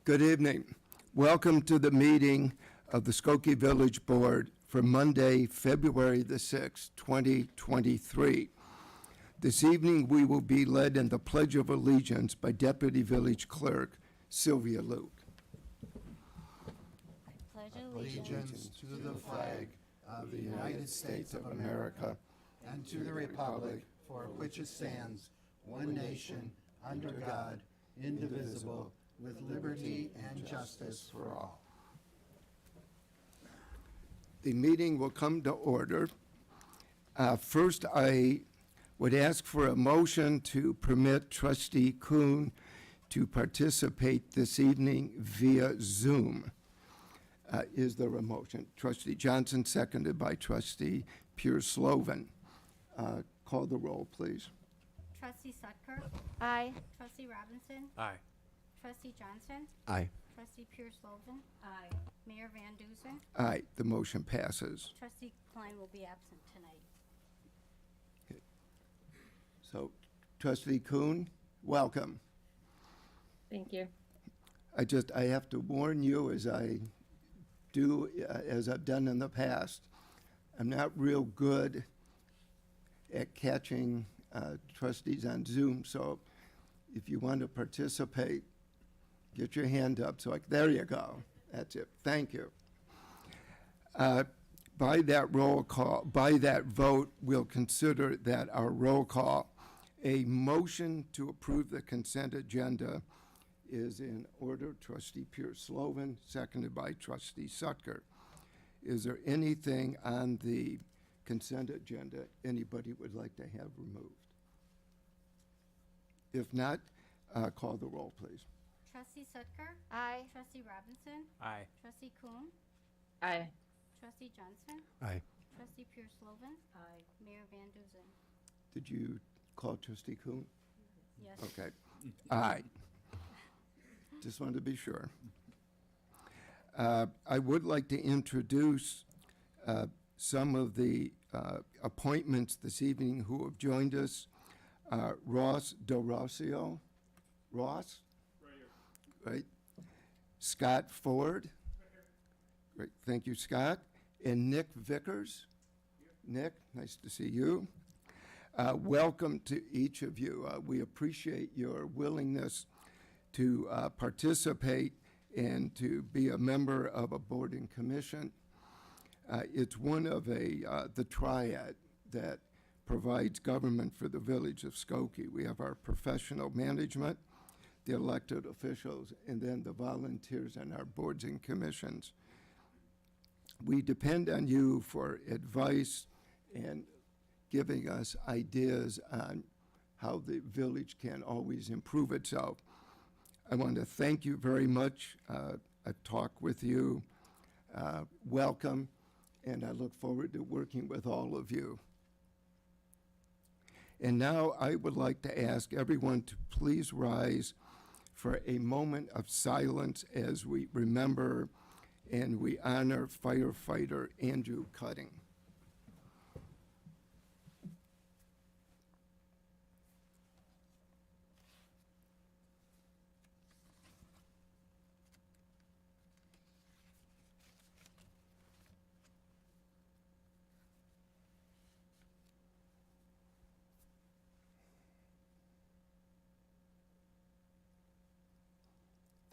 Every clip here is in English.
Good evening. Welcome to the meeting of the Skokie Village Board for Monday, February the 6th, 2023. This evening, we will be led in the Pledge of Allegiance by Deputy Village Clerk Sylvia Luke. Pledge Allegiance to the flag of the United States of America and to the republic for which it stands, one nation, under God, indivisible, with liberty and justice for all. The meeting will come to order. First, I would ask for a motion to permit Trustee Kuhn to participate this evening via Zoom. Is there a motion? Trustee Johnson, seconded by Trustee Pierce-Slovan. Call the roll, please. Trustee Sutker? Aye. Trustee Robinson? Aye. Trustee Johnson? Aye. Trustee Pierce-Slovan? Aye. Mayor Van Dusen? Aye, the motion passes. Trustee Klein will be absent tonight. So, Trustee Kuhn, welcome. Thank you. I have to warn you, as I do, as I've done in the past, I'm not real good at catching trustees on Zoom, so if you want to participate, get your hand up. There you go. That's it. Thank you. By that roll call, by that vote, we'll consider that our roll call. A motion to approve the consent agenda is in order. Trustee Pierce-Slovan, seconded by Trustee Sutker. Is there anything on the consent agenda anybody would like to have removed? If not, call the roll, please. Trustee Sutker? Aye. Trustee Robinson? Aye. Trustee Kuhn? Aye. Trustee Johnson? Aye. Trustee Pierce-Slovan? Aye. Mayor Van Dusen? Did you call Trustee Kuhn? Yes. Okay. Aye. Just wanted to be sure. I would like to introduce some of the appointments this evening who have joined us. Ross DeRossio. Ross? Right here. Right. Scott Ford. Great. Thank you, Scott. And Nick Vickers. Nick, nice to see you. Welcome to each of you. We appreciate your willingness to participate and to be a member of a board and commission. It's one of the triad that provides government for the village of Skokie. We have our professional management, the elected officials, and then the volunteers and our boards and commissions. We depend on you for advice and giving us ideas on how the village can always improve itself. I want to thank you very much. I talk with you. Welcome, and I look forward to working with all of you. And now I would like to ask everyone to please rise for a moment of silence as we remember and we honor firefighter Andrew Cutting.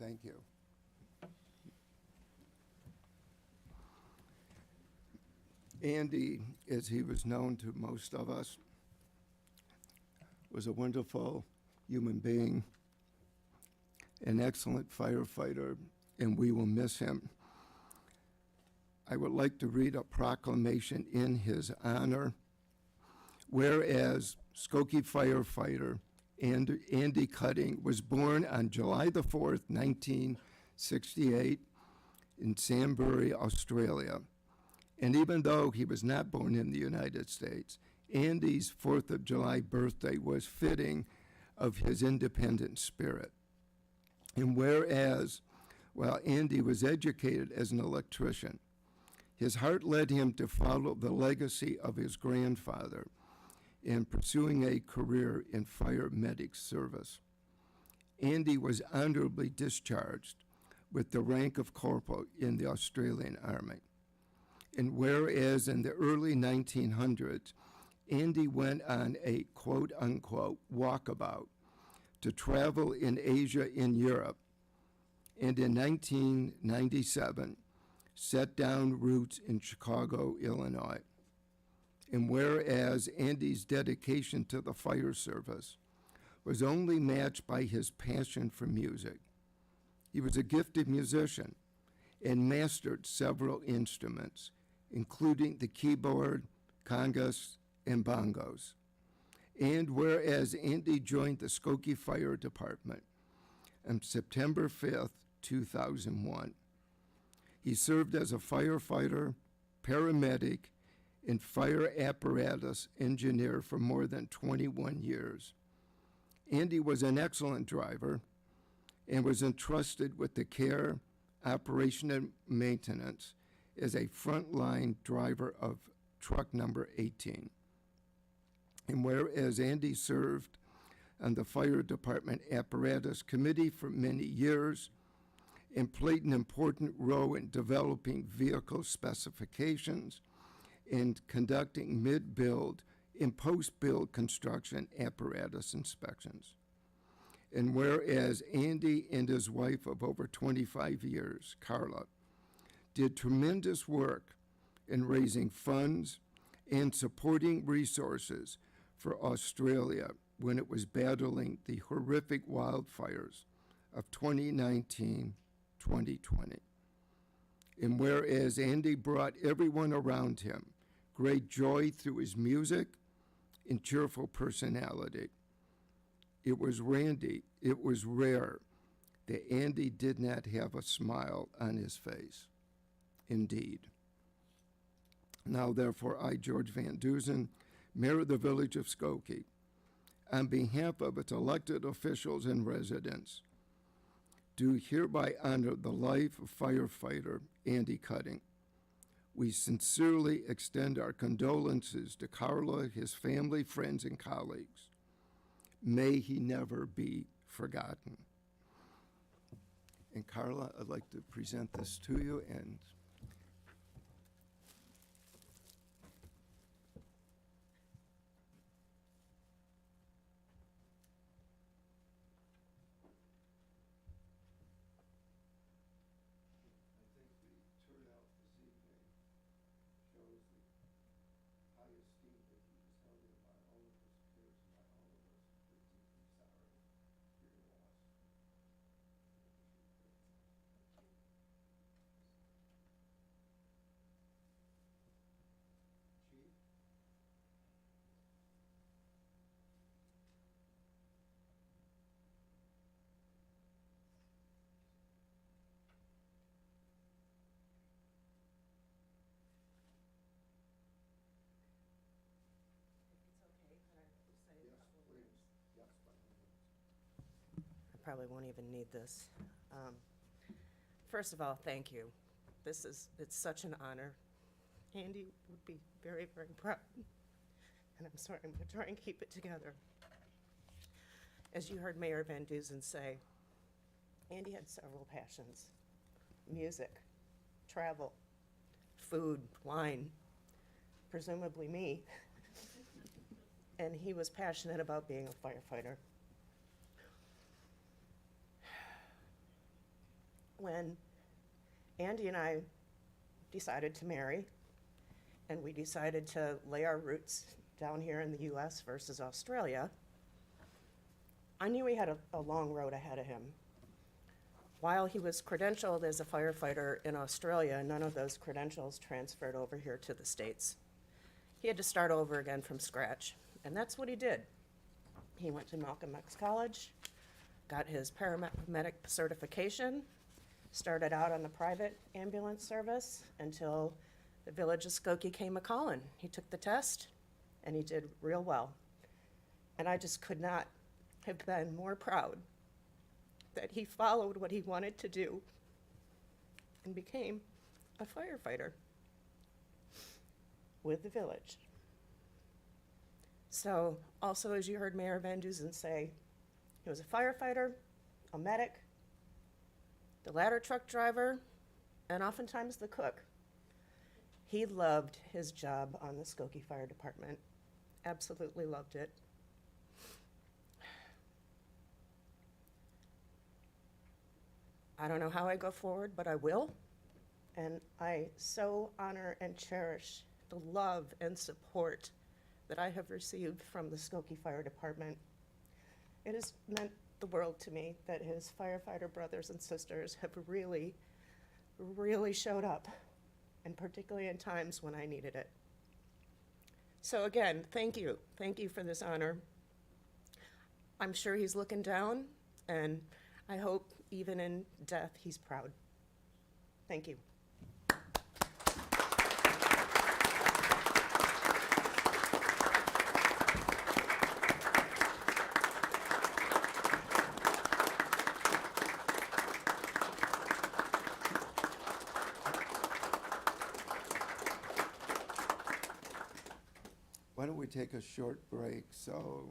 Thank you. Andy, as he was known to most of us, was a wonderful human being, an excellent firefighter, and we will miss him. I would like to read a proclamation in his honor. Whereas Skokie firefighter Andy Cutting was born on July the 4th, 1968 in Sandbury, Australia. And even though he was not born in the United States, Andy's 4th of July birthday was fitting of his independent spirit. And whereas, while Andy was educated as an electrician, his heart led him to follow the legacy of his grandfather in pursuing a career in fire medic service. Andy was honorably discharged with the rank of corporal in the Australian Army. And whereas in the early 1900s, Andy went on a quote-unquote walkabout to travel in Asia and Europe, and in 1997 set down roots in Chicago, Illinois. And whereas Andy's dedication to the fire service was only matched by his passion for music, he was a gifted musician and mastered several instruments, including the keyboard, congas, and bongos. And whereas Andy joined the Skokie Fire Department on September 5th, 2001, he served as a firefighter, paramedic, and fire apparatus engineer for more than 21 years. Andy was an excellent driver and was entrusted with the care, operation, and maintenance as a frontline driver of truck number 18. And whereas Andy served on the Fire Department Apparatus Committee for many years and played an important role in developing vehicle specifications and conducting mid-build and post-build construction apparatus inspections. And whereas Andy and his wife of over 25 years, Carla, did tremendous work in raising funds and supporting resources for Australia when it was battling the horrific wildfires of 2019-2020. And whereas Andy brought everyone around him great joy through his music and cheerful personality, it was rare that Andy did not have a smile on his face. Indeed. Now, therefore, I, George Van Dusen, Mayor of the Village of Skokie, on behalf of its elected officials and residents, do hereby honor the life of firefighter Andy Cutting. We sincerely extend our condolences to Carla, his family, friends, and colleagues. May he never be forgotten. And Carla, I'd like to present this to you, and I probably won't even need this. First of all, thank you. It's such an honor. Andy would be very, very proud. And I'm sorry, I'm gonna try and keep it together. As you heard Mayor Van Dusen say, Andy had several passions: music, travel, food, wine, presumably me. And he was passionate about being a firefighter. When Andy and I decided to marry, and we decided to lay our roots down here in the US versus Australia, I knew he had a long road ahead of him. While he was credentialed as a firefighter in Australia, none of those credentials transferred over here to the States. He had to start over again from scratch, and that's what he did. He went to Malcolm X College, got his paramedic certification, started out on the private ambulance service until the Village of Skokie came a-calling. He took the test, and he did real well. And I just could not have been more proud that he followed what he wanted to do and became a firefighter with the village. So, also, as you heard Mayor Van Dusen say, he was a firefighter, a medic, the ladder truck driver, and oftentimes the cook. He loved his job on the Skokie Fire Department. Absolutely loved it. I don't know how I go forward, but I will. And I so honor and cherish the love and support that I have received from the Skokie Fire Department. It has meant the world to me that his firefighter brothers and sisters have really, really showed up, and particularly in times when I needed it. So again, thank you. Thank you for this honor. I'm sure he's looking down, and I hope even in death he's proud. Thank you. Why don't we take a short break so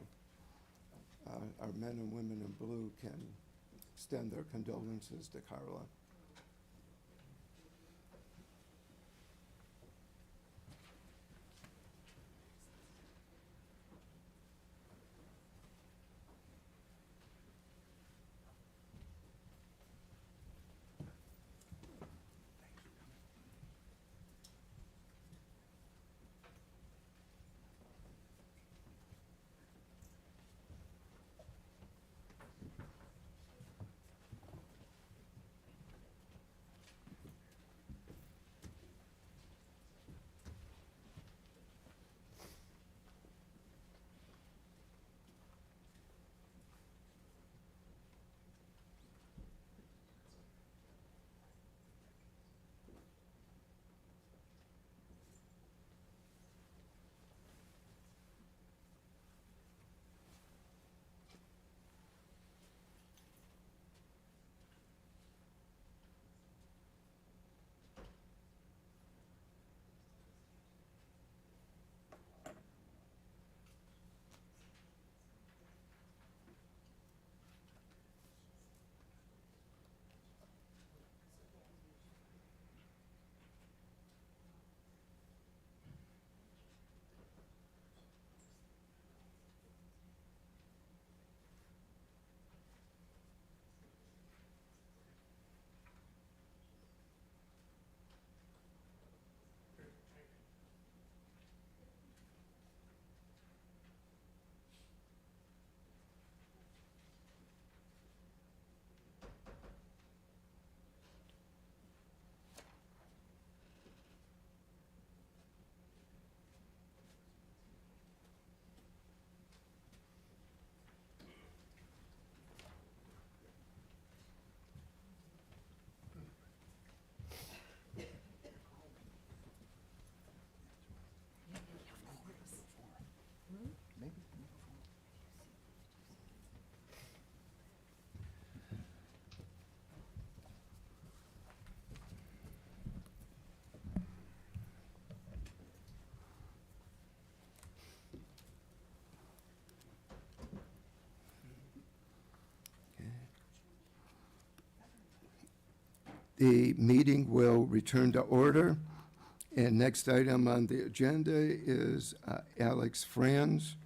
our men and women in blue can extend their condolences to Carla. The meeting will return to order. And next item on the agenda is Alex Franz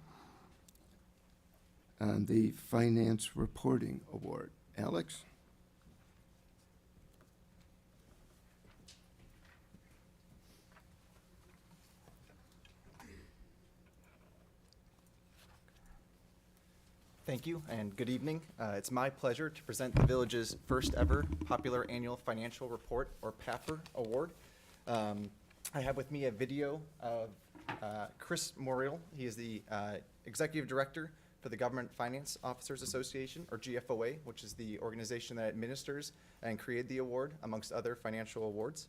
on the Finance Reporting Award. Alex? Thank you and good evening. It's my pleasure to present the village's first ever Popular Annual Financial Report, or PAFR, award. I have with me a video of Chris Morial. He is the Executive Director for the Government Finance Officers Association, or GFOA, which is the organization that administers and created the award, amongst other financial awards.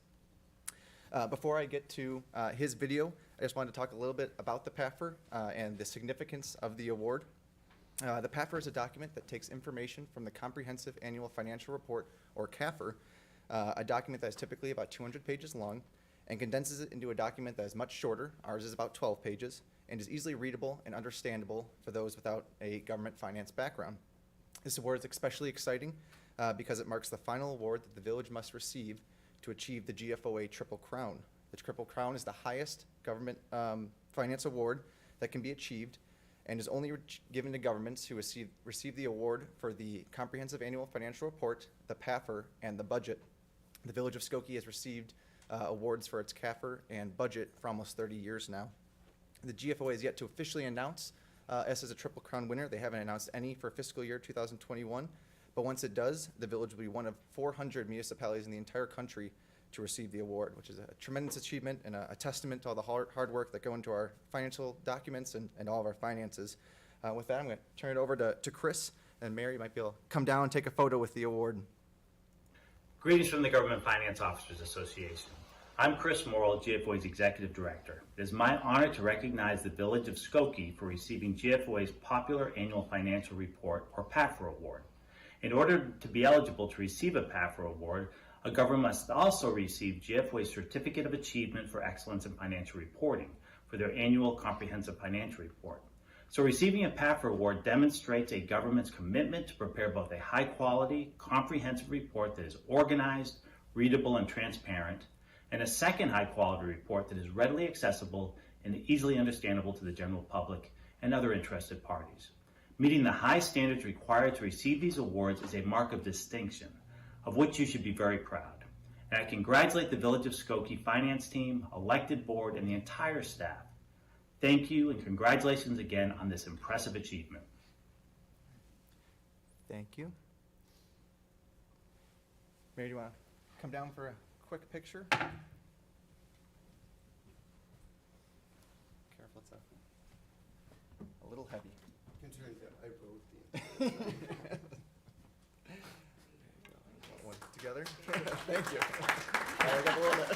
Before I get to his video, I just wanted to talk a little bit about the PAFR and the significance of the award. The PAFR is a document that takes information from the Comprehensive Annual Financial Report, or CAFR, a document that is typically about 200 pages long, and condenses it into a document that is much shorter. Ours is about 12 pages, and is easily readable and understandable for those without a government finance background. This award is especially exciting because it marks the final award that the village must receive to achieve the GFOA Triple Crown. The Triple Crown is the highest government finance award that can be achieved and is only given to governments who receive the award for the Comprehensive Annual Financial Report, the PAFR, and the budget. The Village of Skokie has received awards for its CAFR and budget for almost 30 years now. The GFOA is yet to officially announce us as a Triple Crown winner. They haven't announced any for fiscal year 2021, but once it does, the village will be one of 400 municipalities in the entire country to receive the award, which is a tremendous achievement and a testament to all the hard work that go into our financial documents and all of our finances. With that, I'm going to turn it over to Chris, and Mary might be able to come down and take a photo with the award. Greetings from the Government Finance Officers Association. I'm Chris Morrill, GFOA's Executive Director. It is my honor to recognize the Village of Skokie for receiving GFOA's Popular Annual Financial Report, or PAFR Award. In order to be eligible to receive a PAFR Award, a government must also receive GFOA's Certificate of Achievement for Excellence in Financial Reporting for their annual Comprehensive Financial Report. So receiving a PAFR Award demonstrates a government's commitment to prepare both a high-quality, comprehensive report that is organized, readable, and transparent, and a second high-quality report that is readily accessible and easily understandable to the general public and other interested parties. Meeting the high standards required to receive these awards is a mark of distinction, of which you should be very proud. And I congratulate the Village of Skokie finance team, elected board, and the entire staff. Thank you and congratulations again on this impressive achievement. Thank you. Mary, do you want to come down for a quick picture? Careful, it's a little heavy. Considering that I wrote the. One together. Thank you. All right, I got a little bit.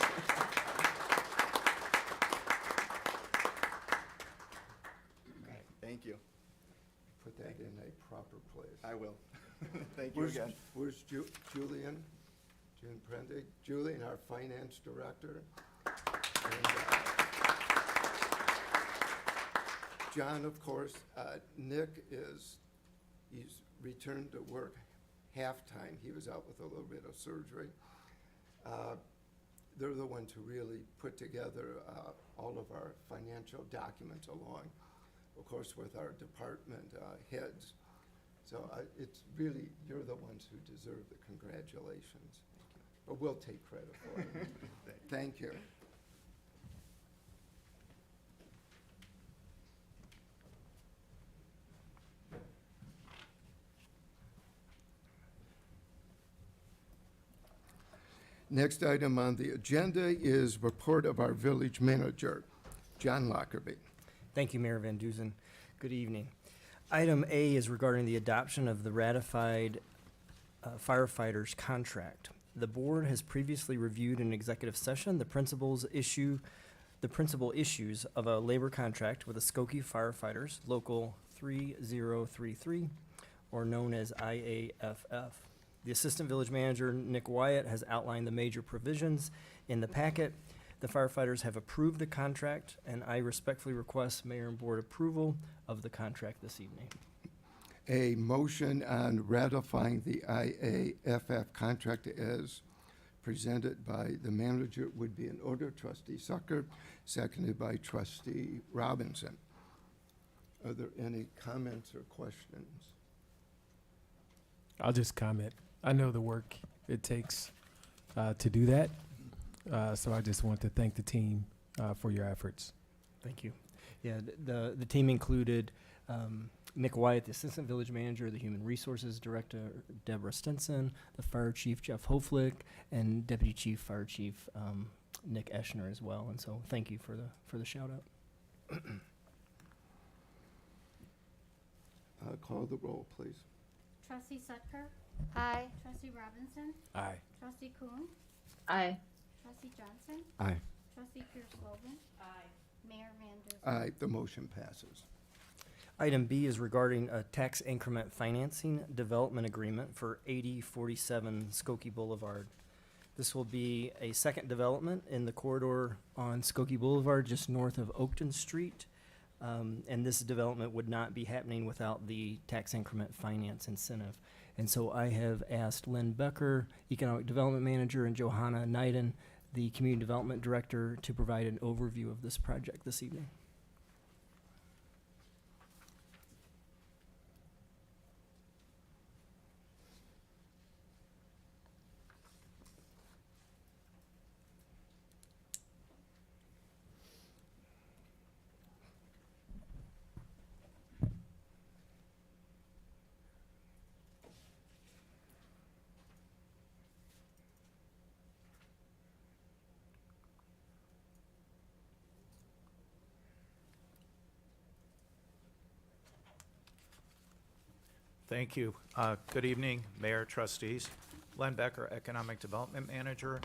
Thank you. Put that in a proper place. I will. Thank you Where's, again. where's Julian? June Prendig? Julian, our finance director. And, John, of course. Nick he's returned to work half-time. He was out with a little bit of surgery. They're the ones who really put together all of our financial documents along, of course, with our department heads. So it's really, you're the ones who deserve the congratulations. But we'll take credit for it. Thank you. Next item on the agenda is report of our village manager, John Lockerbie. Thank you, Mayor Van Duzen. Good evening. Item A is regarding the adoption of the ratified firefighters contract. The board has previously reviewed in executive session the principal issues of a labor contract with the Skokie firefighters, Local 3033, or known as IAFF. The Assistant Village Manager, Nick Wyatt, has outlined the major provisions in the packet. The firefighters have approved the contract, and I respectfully request Mayor and Board approval of the contract this evening. A motion on ratifying the IAFF contract as presented by the manager would be in order. Trustee Sucker, seconded by Trustee Robinson. Are there any comments or questions? I'll just comment. I know the work it takes to do that, so I just want to thank the team for your efforts. Thank you. Yeah, the team included Nick Wyatt, the Assistant Village Manager, the Human Resources Director, Deborah Stinson, the Fire Chief, Jeff Hoflick, and Deputy Chief Fire Chief Nick Eschner as well. And so thank you for the shout out. Call the roll, please. Trustee Sutker? Aye. Trustee Robinson? Aye. Trustee Kuhn? Aye. Trustee Johnson? Aye. Trustee Pierce-Lovan? Aye. Mayor Van Duzen? Aye, the motion passes. Item B is regarding a tax increment financing development agreement for 8047 Skokie Boulevard. This will be a second development in the corridor on Skokie Boulevard, just north of Oakton Street. And this development would not be happening without the tax increment finance incentive. And so I have asked Lynn Becker, Economic Development Manager, and Johanna Neiden, the Community Development Director, to provide an overview of this project this evening. Thank you. Good evening, Mayor, trustees. Len Becker, Economic Development Manager.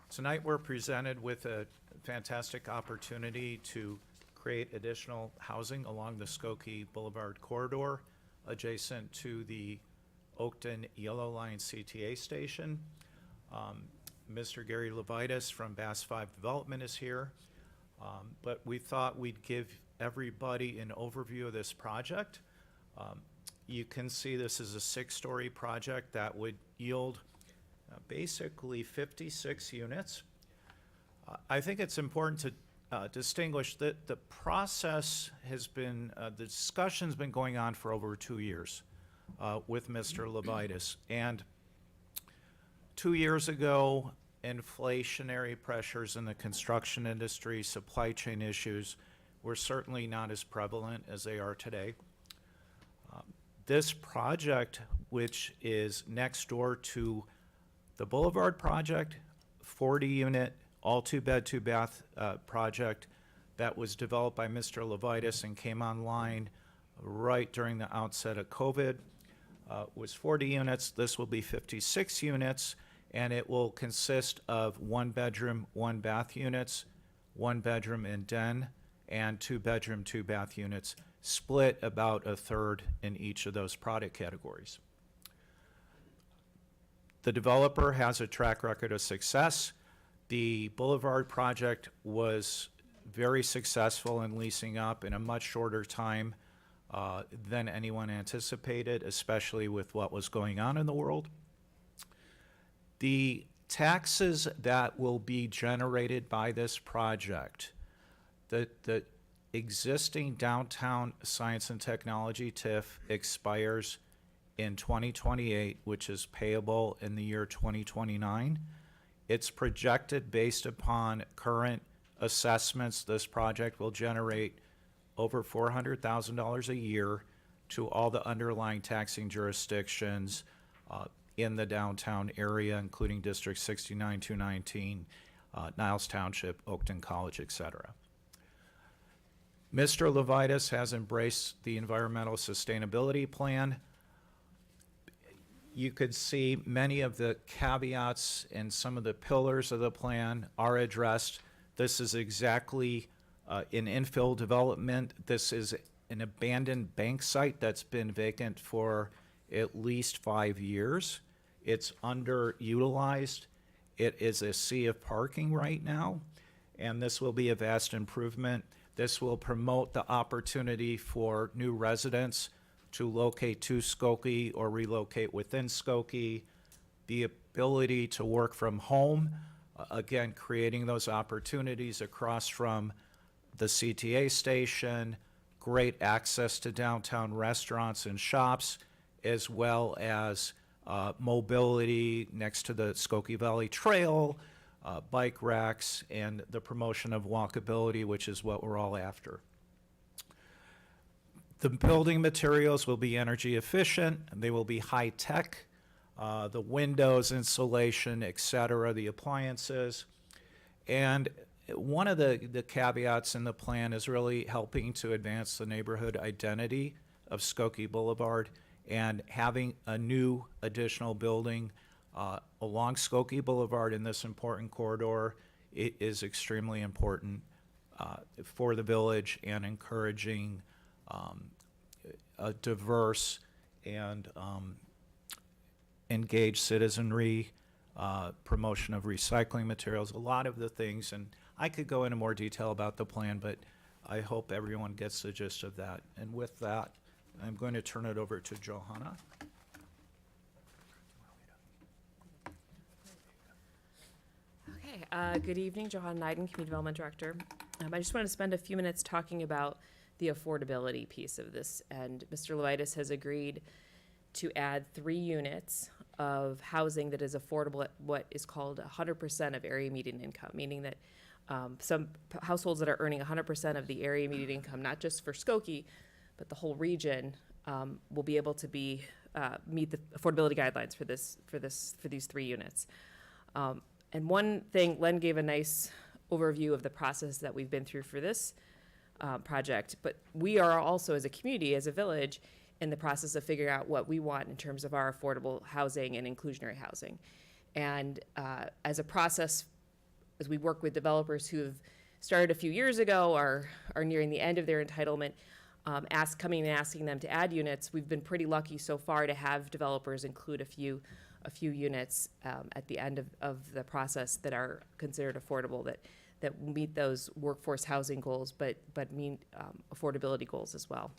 Tonight, we're presented with a fantastic opportunity to create additional housing along the Skokie Boulevard corridor adjacent to the Oakton Yellow Line CTA station. Mr. Gary Levitas from Bass 5 Development is here. But we thought we'd give everybody an overview of this project. You can see this is a 6-story project that would yield basically 56 units. I think it's important to distinguish that the process has been, the discussion's been going on for over 2 years with Mr. Levitas. And 2 years ago, inflationary pressures in the construction industry, supply chain issues were certainly not as prevalent as they are today. This project, which is next door to the Boulevard project, 40-unit, all 2-bed, 2-bath project that was developed by Mr. Levitas and came online right during the outset of COVID, was 40 units. This will be 56 units, and it will consist of 1-bedroom, 1-bath units, 1-bedroom and den, and 2-bedroom, 2-bath units, split about a third in each of those product categories. The developer has a track record of success. The Boulevard project was very successful in leasing up in a much shorter time than anyone anticipated, especially with what was going on in the world. The taxes that will be generated by this project, the existing downtown science and technology TIF expires in 2028, which is payable in the year 2029. It's projected based upon current assessments. This project will generate over $400,000 a year to all the underlying taxing jurisdictions in the downtown area, including District 69, 219, Niles Township, Oakton College, et cetera. Mr. Levitas has embraced the environmental sustainability plan. You could see many of the caveats and some of the pillars of the plan are addressed. This is exactly an infill development. This is an abandoned bank site that's been vacant for at least 5 years. It's underutilized. It is a sea of parking right now, and this will be a vast improvement. This will promote the opportunity for new residents to locate to Skokie or relocate within Skokie, the ability to work from home, again, creating those opportunities across from the CTA station, great access to downtown restaurants and shops, as well as mobility next to the Skokie Valley Trail, bike racks, and the promotion of walkability, which is what we're all after. The building materials will be energy efficient, and they will be high tech. The windows, insulation, et cetera, the appliances. And one of the caveats in the plan is really helping to advance the neighborhood identity of Skokie Boulevard, and having a new additional building along Skokie Boulevard in this important corridor is extremely important for the village, and encouraging a diverse and engaged citizenry, promotion of recycling materials, a lot of the things. And I could go into more detail about the plan, but I hope everyone gets the gist of that. And with that, I'm going to turn it over to Johanna. Hi, good evening, Johanna Neiden, Community Development Director. I just wanted to spend a few minutes talking about the affordability piece of this, and Mr. Loitis has agreed to add 3 units of housing that is affordable at what is called 100% of area median income, meaning that some households that are earning 100% of the area median income, not just for Skokie, but the whole region, will be able to meet the affordability guidelines for these 3 units. And one thing, Len gave a nice overview of the process that we've been through for this project, but we are also, as a community, as a village, in the process of figuring out what we want in terms of our affordable housing and inclusionary housing. And as a process, as we work with developers who have started a few years ago, are nearing the end of their entitlement, coming and asking them to add units, we've been pretty lucky so far to have developers include a few units at the end of the process that are considered affordable, that meet those workforce housing goals, but meet affordability goals as well.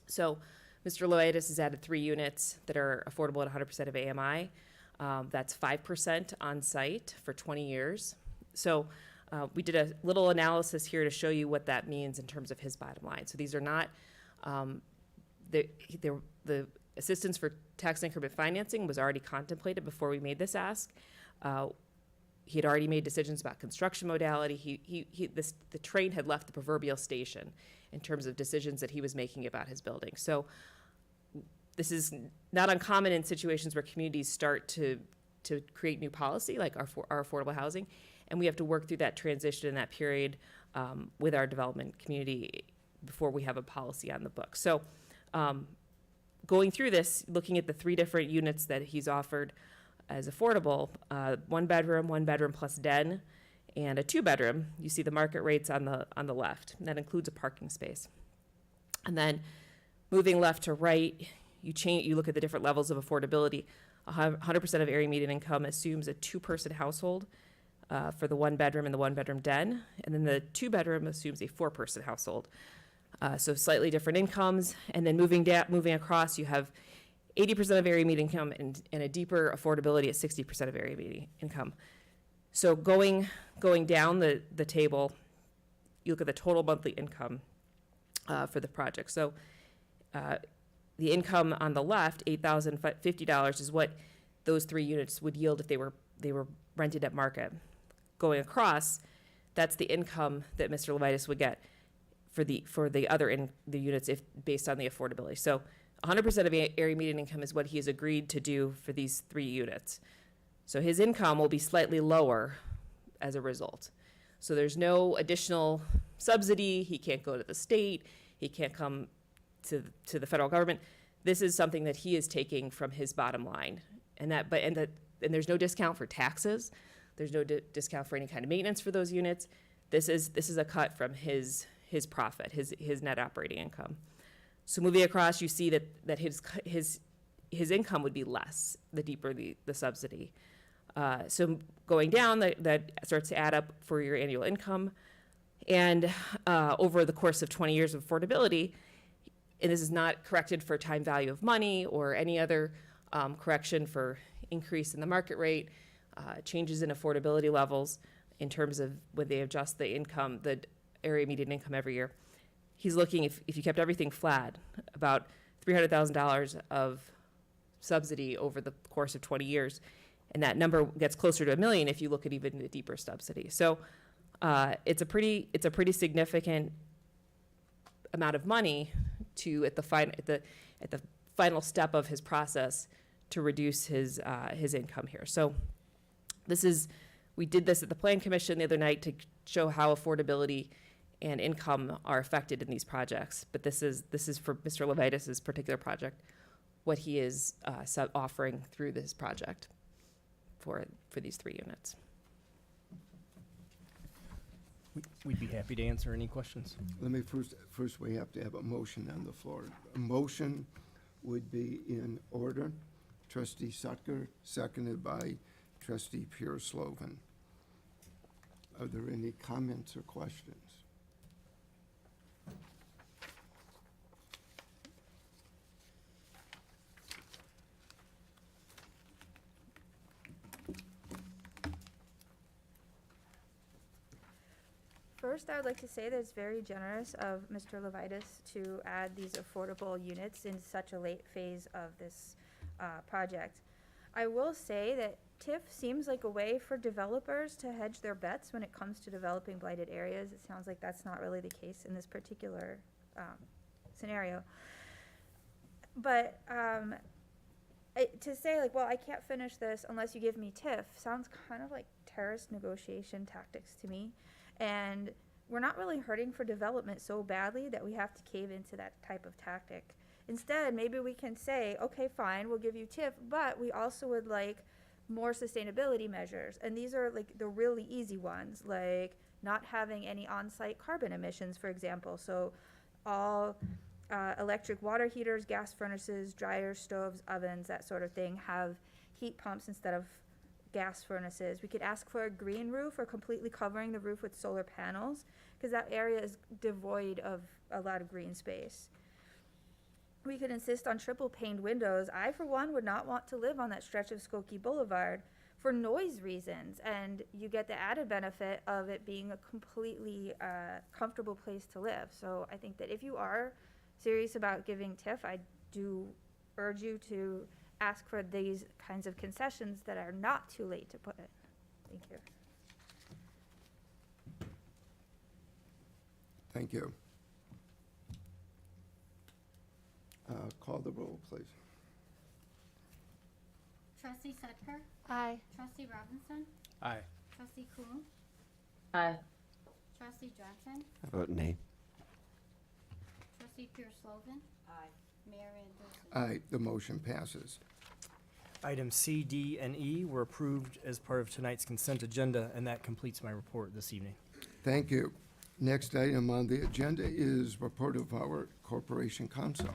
So Mr. Loitis has added 3 units that are affordable at 100% of AMI. That's 5% on site for 20 years. So we did a little analysis here to show you what that means in terms of his bottom line. So these are not, the assistance for tax increment financing was already contemplated before we made this ask. He had already made decisions about construction modality. The train had left the proverbial station in terms of decisions that he was making about his building. So this is not uncommon in situations where communities start to create new policy, like our affordable housing, and we have to work through that transition in that period with our development community before we have a policy on the book. So going through this, looking at the 3 different units that he's offered as affordable, 1 bedroom plus den, and a 2-bedroom. You see the market rates on the left, and that includes a parking space. And then moving left to right, you look at the different levels of affordability. 100% of area median income assumes a 2-person household for the 1 bedroom and the 1-bedroom den, and then the 2-bedroom assumes a 4-person household. So slightly different incomes, and then moving across, you have 80% of area median income and a deeper affordability at 60% of area median income. So going down the table, you look at the total monthly income for the project. So the income on the left, $8,050, is what those 3 units would yield if they were rented at market. Going across, that's the income that Mr. Loitis would get for the other units if based on the affordability. So 100% of area median income is what he has agreed to do for these 3 units. So his income will be slightly lower as a result. So there's no additional subsidy. He can't go to the state. He can't come to the federal government. This is something that he is taking from his bottom line, and there's no discount for taxes. There's no discount for any kind of maintenance for those units. This is a cut from his profit, his net operating income. So moving across, you see that his income would be less the deeper the subsidy. So going down, that starts to add up for your annual income, and over the course of 20 years of affordability, and this is not corrected for time value of money or any other correction for increase in the market rate, changes in affordability levels in terms of when they adjust the income, the area median income every year. He's looking, if you kept everything flat, about $300,000 of subsidy over the course of 20 years. And that number gets closer to $1 million if you look at even the deeper subsidy. So it's a pretty significant amount of money at the final step of his process to reduce his income here. So we did this at the Plan Commission the other night to show how affordability and income are affected in these projects. But this is for Mr. Loitis' particular project, what he is offering through this project for these 3 units. We'd be happy to answer any questions. Let me first we have to have a motion on the floor. A motion would be in order. Trustee Sutker, seconded by Trustee Pure-Slovan. Are there any comments or questions? First, I would like to say that it's very generous of Mr. Levitas to add these affordable units in such a late phase of this project. I will say that TIF seems like a way for developers to hedge their bets when it comes to developing blighted areas. It sounds like that's not really the case in this particular scenario. But to say like, well, I can't finish this unless you give me TIF sounds kind of like terrorist negotiation tactics to me. And we're not really hurting for development so badly that we have to cave into that type of tactic. Instead, maybe we can say, okay, fine, we'll give you TIF, but we also would like more sustainability measures. And these are like the really easy ones, like not having any on-site carbon emissions, for example. So all electric water heaters, gas furnaces, dryers, stoves, ovens, that sort of thing have heat pumps instead of gas furnaces. We could ask for a green roof or completely covering the roof with solar panels, because that area is devoid of a lot of green space. We could insist on triple paned windows. I, for one, would not want to live on that stretch of Skokie Boulevard for noise reasons, and you get the added benefit of it being a completely comfortable place to live. So I think that if you are serious about giving TIF, I do urge you to ask for these kinds of concessions that are not too late to put in. Thank you. Thank you. Call the roll, please. Trustee Setker? Aye. Trustee Robinson? Aye. Trustee Kuhn? Aye. Trustee Johnson? I vote nay. Trustee Pierce Slovan? Aye. Mayor Van Dusen? Aye, the motion passes. Items C, D, and E were approved as part of tonight's consent agenda, and that completes my report this evening. Thank you. Next item on the agenda is report of our corporation counsel.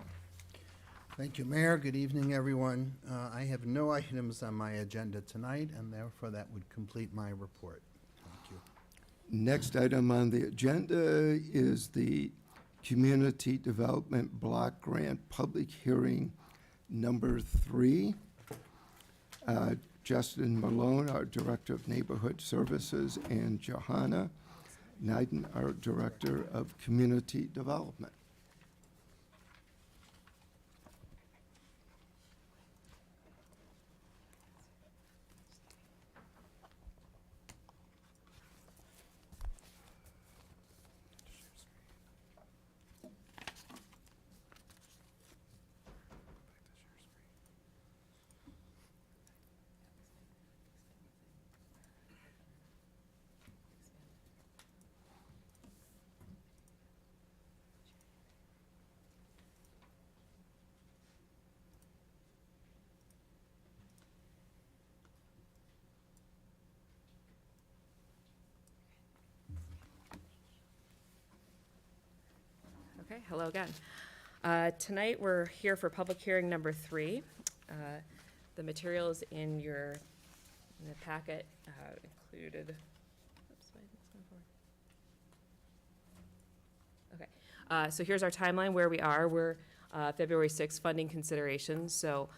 Thank you, Mayor. Good evening, everyone. I have no items on my agenda tonight, and therefore that would complete my report. Thank you. Next item on the agenda is the Community Development Block Grant Public Hearing number 3. Justin Malone, our Director of Neighborhood Services, and Johanna Neiden, our Director of Community Development. Okay, hello again. Tonight, we're here for public hearing number 3. The materials in the packet included, oops, why isn't this going forward? Okay, so here's our timeline where we are. We're February 6th funding considerations. So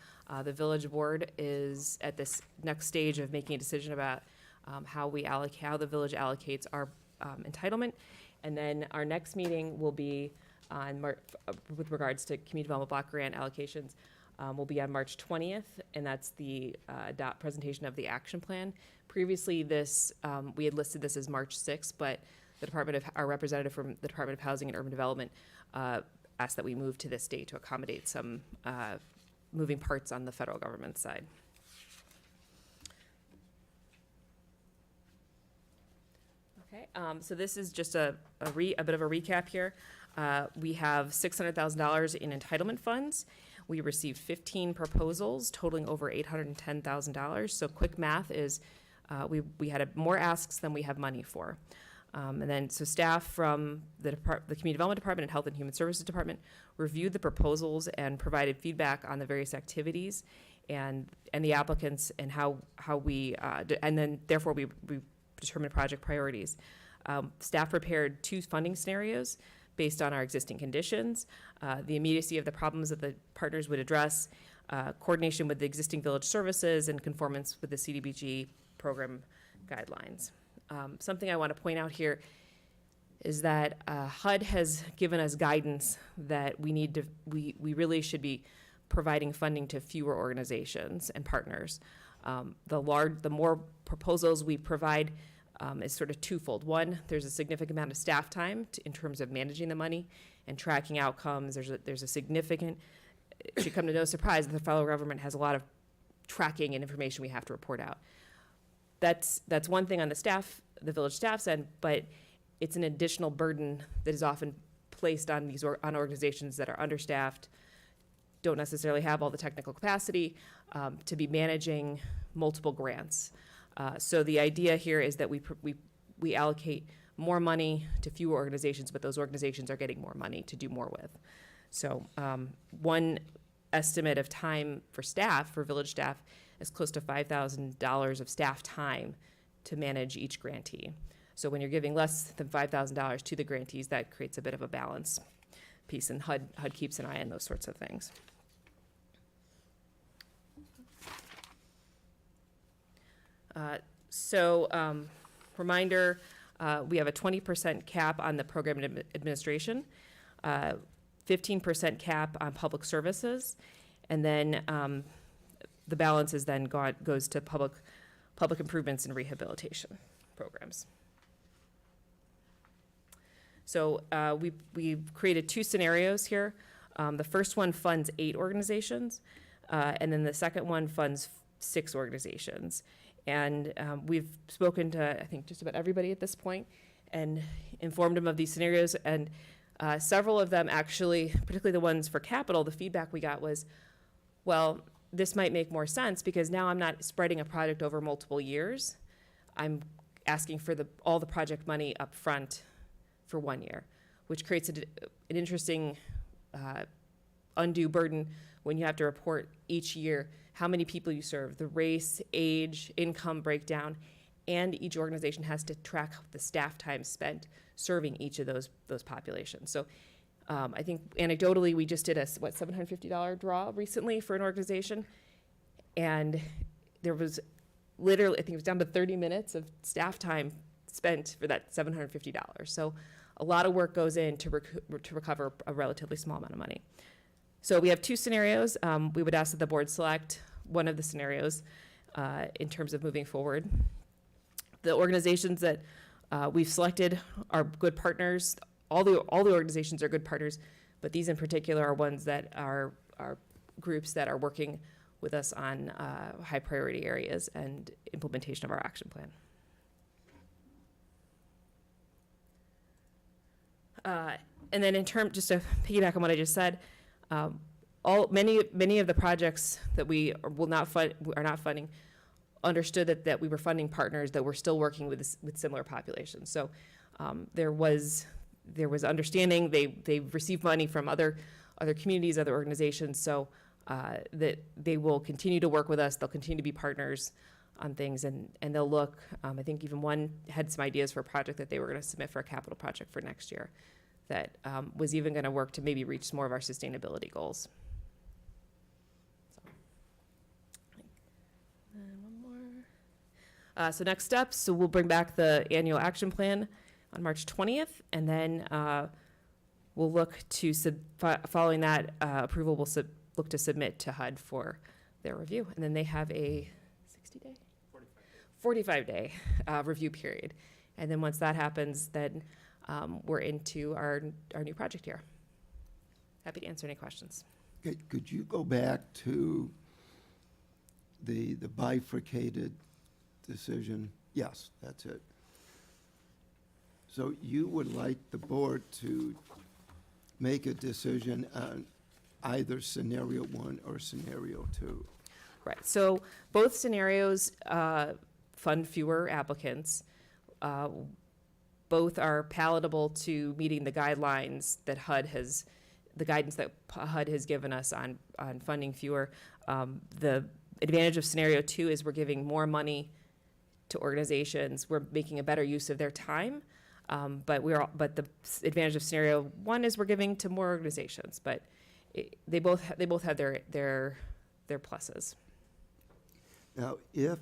the village board is at this next stage of making a decision about how the village allocates our entitlement. And then our next meeting will be on with regards to community development block grant allocations, will be on March 20th, and that's the presentation of the action plan. Previously, we had listed this as March 6th, but our representative from the Department of Housing and Urban Development asked that we move to this date to accommodate some moving parts on the federal government side. Okay, so this is just a bit of a recap here. We have $600,000 in entitlement funds. We received 15 proposals totaling over $810,000. So quick math is we had more asks than we have money for. And then so staff from the Community Development Department and Health and Human Services Department reviewed the proposals and provided feedback on the various activities and the applicants and how we and then therefore we determined project priorities. Staff prepared 2 funding scenarios based on our existing conditions, the immediacy of the problems that the partners would address, coordination with the existing village services, and conformance with the CDBG program guidelines. Something I want to point out here, is that HUD has given us guidance that we really should be providing funding to fewer organizations and partners. The more proposals we provide is sort of twofold. One, there's a significant amount of staff time in terms of managing the money and tracking outcomes. There's a significant, it should come to no surprise that the federal government has a lot of tracking and information we have to report out. That's one thing on the village staff's end, but it's an additional burden that is often placed on on organizations that are understaffed, don't necessarily have all the technical capacity to be managing multiple grants. So the idea here is that we allocate more money to fewer organizations, but those organizations are getting more money to do more with. So one estimate of time for staff, for village staff, is close to $5,000 of staff time to manage each grantee. So when you're giving less than $5,000 to the grantees, that creates a bit of a balance piece, and HUD keeps an eye on those sorts of things. Reminder, we have a 20% cap on the program administration, 15% cap on public services, and then the balance is then goes to public improvements and rehabilitation programs. So we've created two scenarios here. The first one funds 8 organizations, and then the second one funds 6 organizations. And we've spoken to, I think, just about everybody at this point and informed them of these scenarios. And several of them actually, particularly the ones for capital, the feedback we got was, well, this might make more sense because now I'm not spreading a project over multiple years. I'm asking for all the project money up front for 1 year, which creates an interesting undue burden when you have to report each year how many people you serve, the race, age, income breakdown, and each organization has to track the staff time spent serving each of those populations. So I think anecdotally, we just did a $750 draw recently for an organization, and there was literally, I think it was down to 30 minutes of staff time spent for that $750. So a lot of work goes in to recover a relatively small amount of money. So we have 2 scenarios. We would ask that the board select one of the scenarios in terms of moving forward. The organizations that we've selected are good partners. All the organizations are good partners, but these in particular are ones that are groups that are working with us on high priority areas and implementation of our action plan. And then just to piggyback on what I just said, many of the projects that we are not funding understood that we were funding partners that were still working with similar populations. So there was understanding. They received money from other communities, other organizations, so that they will continue to work with us. They'll continue to be partners on things, and they'll look. I think even one had some ideas for a project that they were going to submit for a capital project for next year that was even going to work to maybe reach more of our sustainability goals. So next steps, so we'll bring back the annual action plan on March 20th, and then we'll look to, following that approval, we'll look to submit to HUD for their review. And then they have a 60-day? 45-day review period. And then once that happens, then we're into our new project year. Happy to answer any questions. Okay, could you go back to the bifurcated decision? Yes, that's it. So you would like the board to make a decision on either scenario 1 or scenario 2? Right, so both scenarios fund fewer applicants. Both are palatable to meeting the guidelines that the guidance that HUD has given us on funding fewer. The advantage of scenario 2 is we're giving more money to organizations. We're making a better use of their time. But the advantage of scenario 1 is we're giving to more organizations. But they both have their pluses. Now, if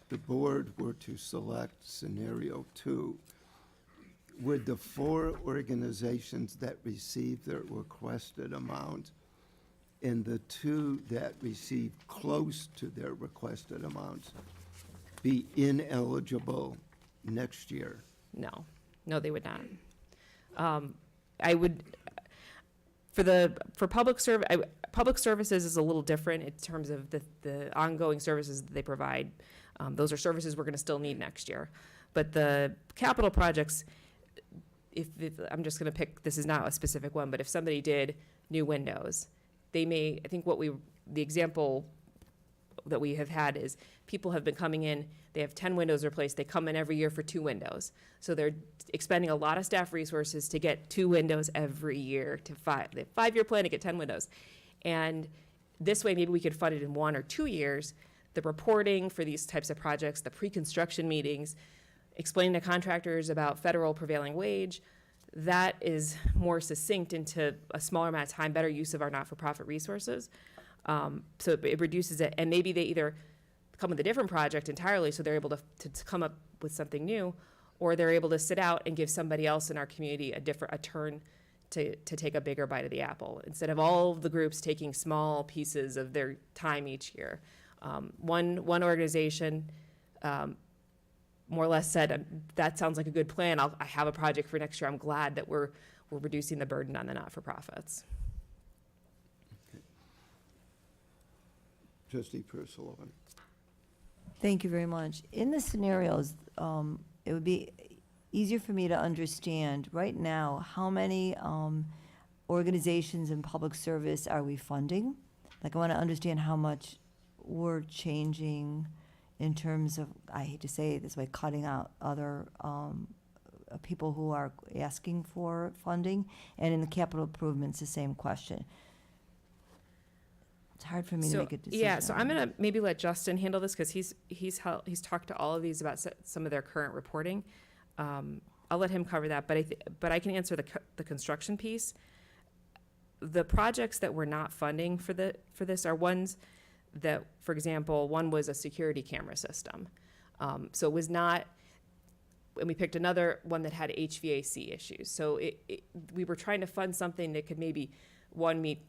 the board were to select scenario 2, would the 4 organizations that received their requested amount and the 2 that received close to their requested amounts be ineligible next year? No, they would not. I would, for public services is a little different in terms of the ongoing services that they provide. Those are services we're gonna still need next year. But the capital projects, if I'm just gonna pick, this is not a specific one, but if somebody did new windows, they may, I think the example that we have had is people have been coming in, they have 10 windows replaced, they come in every year for 2 windows. So they're expending a lot of staff resources to get 2 windows every year to the 5-year plan to get 10 windows. And this way, maybe we could fund it in 1 or 2 years. The reporting for these types of projects, the pre-construction meetings, explaining to contractors about federal prevailing wage, that is more succinct into a smaller amount of time, better use of our not-for-profit resources. So it reduces it, and maybe they either come with a different project entirely, so they're able to come up with something new, or they're able to sit out and give somebody else in our community a turn to take a bigger bite of the apple, instead of all of the groups taking small pieces of their time each year. One organization, more or less said, that sounds like a good plan. I have a project for next year. I'm glad that we're reducing the burden on the not-for-profits. Trustee Pursullivan. Thank you very much. In the scenarios, it would be easier for me to understand right now how many organizations in public service are we funding? Like, I want to understand how much we're changing in terms of, I hate to say it this way, cutting out other people who are asking for funding. And in the capital improvements, the same question. It's hard for me to make a decision. Yeah, so I'm gonna maybe let Justin handle this, because he's talked to all of these about some of their current reporting. I'll let him cover that, but I can answer the construction piece. The projects that we're not funding for this are ones that, for example, one was a security camera system. So it was not, and we picked another one that had HVAC issues. So we were trying to fund something that could maybe, meet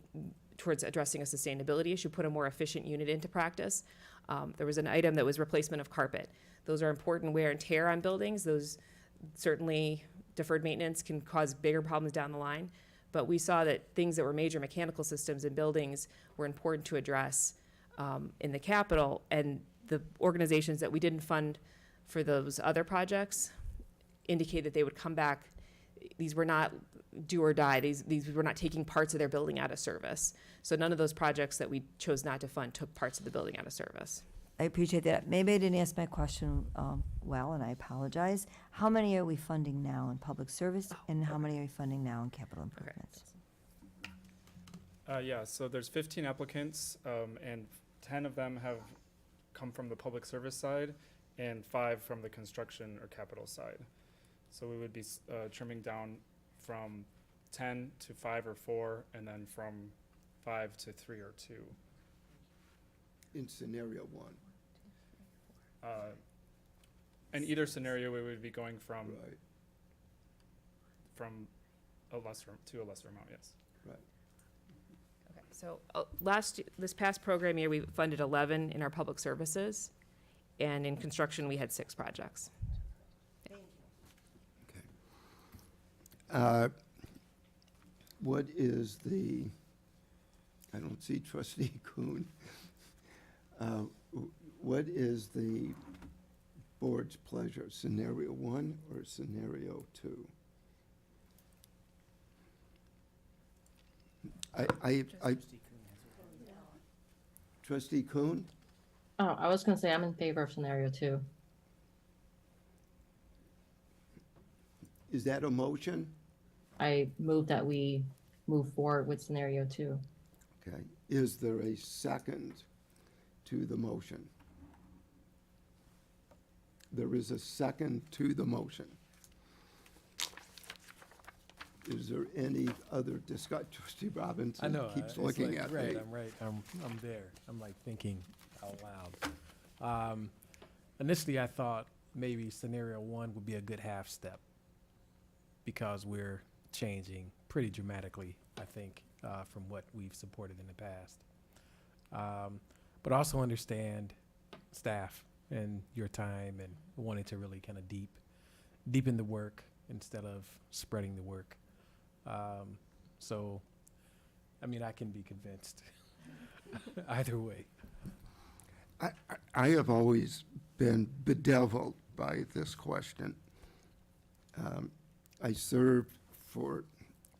towards addressing a sustainability issue, put a more efficient unit into practice. There was an item that was replacement of carpet. Those are important wear and tear on buildings. Those certainly, deferred maintenance can cause bigger problems down the line. But we saw that things that were major mechanical systems in buildings were important to address in the capital. And the organizations that we didn't fund for those other projects indicate that they would come back. These were not do or die. These were not taking parts of their building out of service. So none of those projects that we chose not to fund took parts of the building out of service. I appreciate that. Maybe I didn't ask my question well, and I apologize. How many are we funding now in public service, and how many are we funding now in capital improvements? Yeah, so there's 15 applicants, and 10 of them have come from the public service side, and 5 from the construction or capital side. So we would be trimming down from 10 to 5 or 4, and then from 5 to 3 or 2. In scenario 1. In either scenario, we would be going from Right. from a lesser to a lesser amount. Yes. Right. Okay, so this past program year, we funded 11 in our public services, and in construction, we had 6 projects. What is the, I don't see Trustee Kuhn. What is the board's pleasure, scenario 1 or scenario 2? Trustee Kuhn? Oh, I was gonna say I'm in favor of scenario 2. Is that a motion? I move that we move forward with scenario 2. Okay. Is there a second to the motion? There is a second to the motion. Is there any other discussion? Trustee Robinson I know. keeps it's looking like, at right, me. I'm right. I'm there. I'm like thinking out loud. Initially, I thought maybe scenario 1 would be a good half step. because we're changing pretty dramatically, I think, from what we've supported in the past. But also understand staff and your time and wanting to really kind of deepen the work instead of spreading the work. So, I mean, I can be convinced either way. I have always been bedeviled by this question. I served for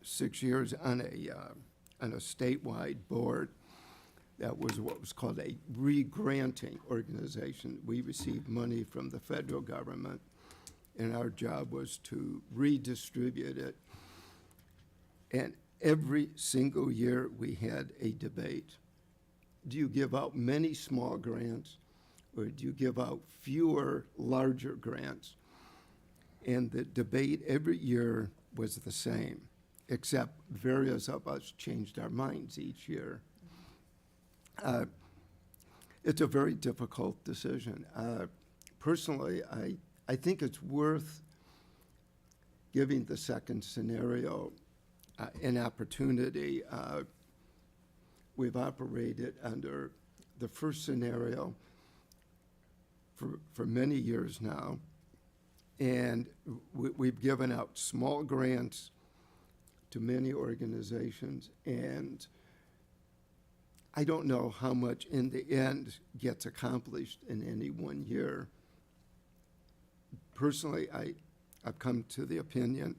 6 years on a statewide board that was what was called a re-granting organization. We received money from the federal government, and our job was to redistribute it. And every single year we had a debate. Do you give out many small grants, or do you give out fewer larger grants? And the debate every year was the same, except various of us changed our minds each year. It's a very difficult decision. Personally, I think it's worth giving the second scenario an opportunity. We've operated under the first scenario for many years now, and we've given out small grants to many organizations, and I don't know how much in the end gets accomplished in any one year. Personally, I've come to the opinion,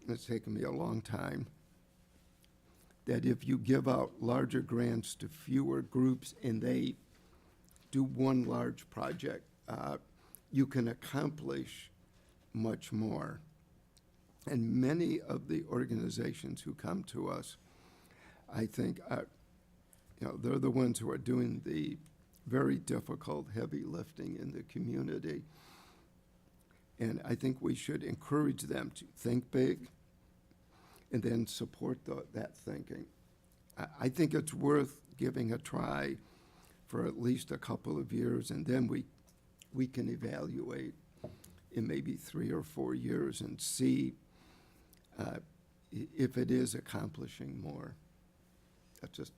and it's taken me a long time, that if you give out larger grants to fewer groups and they do one large project, you can accomplish much more. And many of the organizations who come to us, I think, they're the ones who are doing the very difficult, heavy lifting in the community. And I think we should encourage them to think big and then support that thinking. I think it's worth giving a try for at least a couple of years, and then we can evaluate in maybe 3 or 4 years and see if it is accomplishing more. That's just.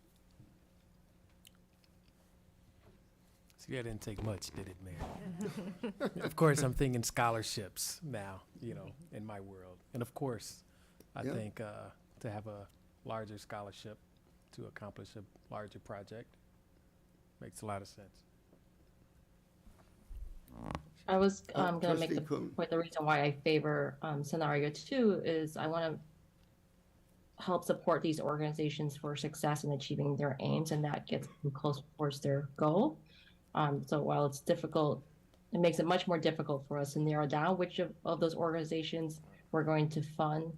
See, that didn't take much, did it, Mayor? Of course, I'm thinking scholarships now, in my world. And of course, I think to have a larger scholarship to accomplish a larger project makes a lot of sense. I was going to make Trustee the Kuhn. point, the reason why I favor scenario 2 is I want to help support these organizations for success in achieving their aims, and that gets them close towards their goal. So while it's difficult, it makes it much more difficult for us to narrow down which of those organizations we're going to fund.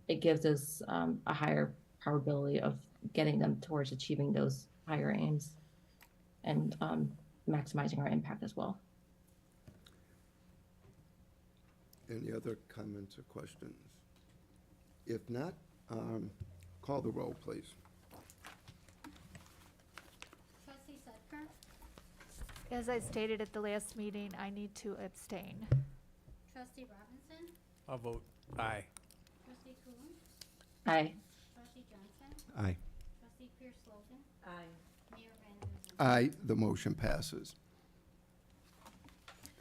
It gives us a higher probability of getting them towards achieving those higher aims and maximizing our impact as well. Any other comments or questions? If not, call the roll, please. Trustee Sudker? As I stated at the last meeting, I need to abstain. Trustee Robinson? I'll vote aye. Trustee Kuhn? Aye. Trustee Johnson? Aye. Trustee Pierce Logan? Aye. Mayor Van Duzen? Aye, the motion passes.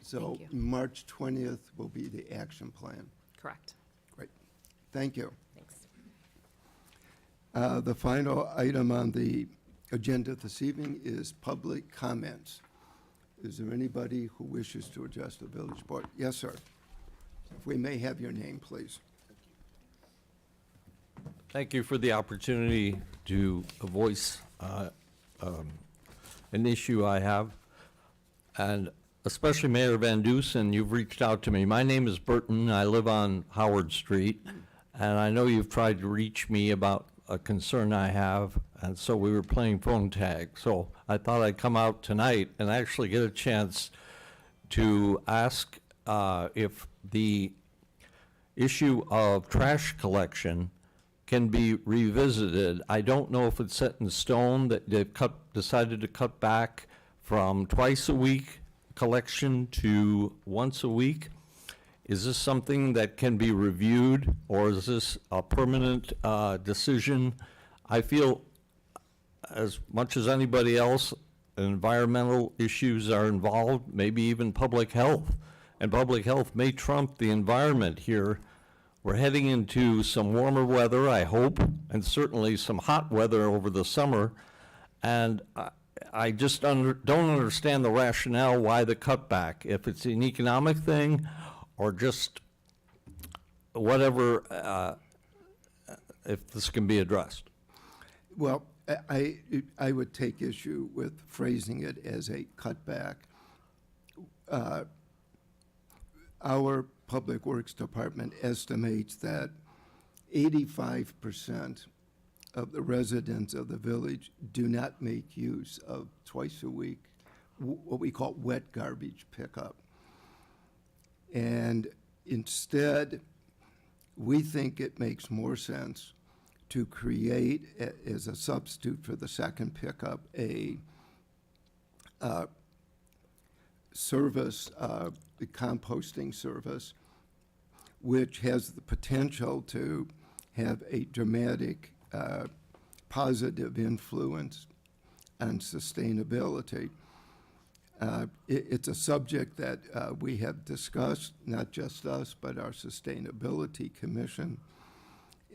So Thank you. March 20th will be the action plan. Correct. Great. Thank you. Thanks. The final item on the agenda this evening is public comments. Is there anybody who wishes to address the village board? Yes, sir. If we may have your name, please. Thank you for the opportunity to voice an issue I have, and especially Mayor Van Dusen, you've reached out to me. My name is Burton. I live on Howard Street, and I know you've tried to reach me about a concern I have, and so we were playing phone tag. So I thought I'd come out tonight and actually get a chance to ask if the issue of trash collection can be revisited. I don't know if it's set in stone that they've decided to cut back from twice a week collection to once a week. Is this something that can be reviewed, or is this a permanent decision? I feel, as much as anybody else, environmental issues are involved, maybe even public health. And public health may trump the environment here. We're heading into some warmer weather, I hope, and certainly some hot weather over the summer. And I just don't understand the rationale why the cutback, if it's an economic thing or just whatever, if this can be addressed. Well, I would take issue with phrasing it as a cutback. Our Public Works Department estimates that 85% of the residents of the village do not make use of twice a week, what we call wet garbage pickup. And instead, we think it makes more sense to create, as a substitute for the second pickup, a service, a composting service, which has the potential to have a dramatic positive influence on sustainability. It's a subject that we have discussed, not just us, but our Sustainability Commission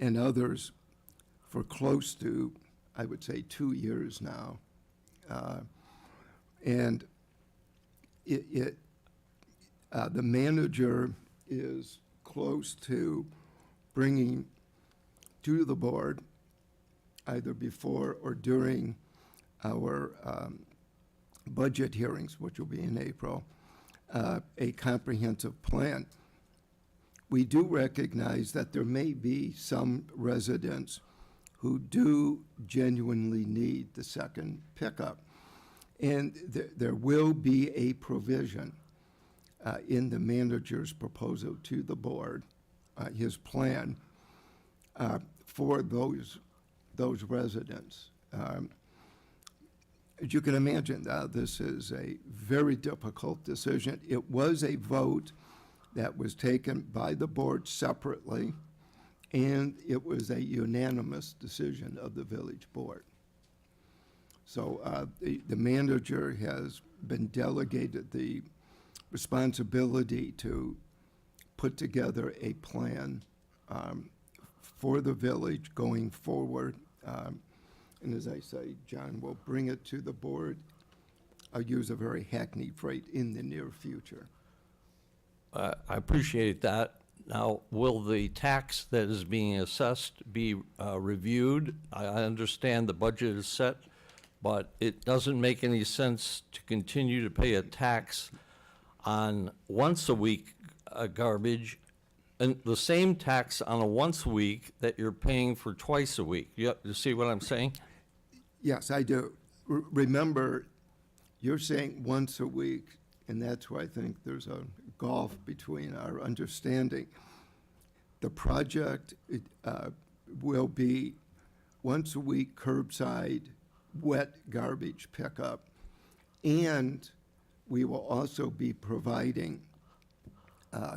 and others for close to, I would say, 2 years now. And the manager is close to bringing to the board, either before or during our budget hearings, which will be in April, a comprehensive plan. We do recognize that there may be some residents who do genuinely need the second pickup. And there will be a provision in the manager's proposal to the board, his plan, for those residents. As you can imagine, this is a very difficult decision. It was a vote that was taken by the board separately, and it was a unanimous decision of the village board. So the manager has been delegated the responsibility to put together a plan for the village going forward. And as I say, John will bring it to the board. I'll use a very hackneyed phrase, in the near future. I appreciate that. Now, will the tax that is being assessed be reviewed? I understand the budget is set, but it doesn't make any sense to continue to pay a tax on once-a-week garbage, and the same tax on a once a week that you're paying for twice a week. You see what I'm saying? Yes, I do. Remember, you're saying once a week, and that's why I think there's a gulf between our understanding. The project will be once a week curbside wet garbage pickup, and we will also be providing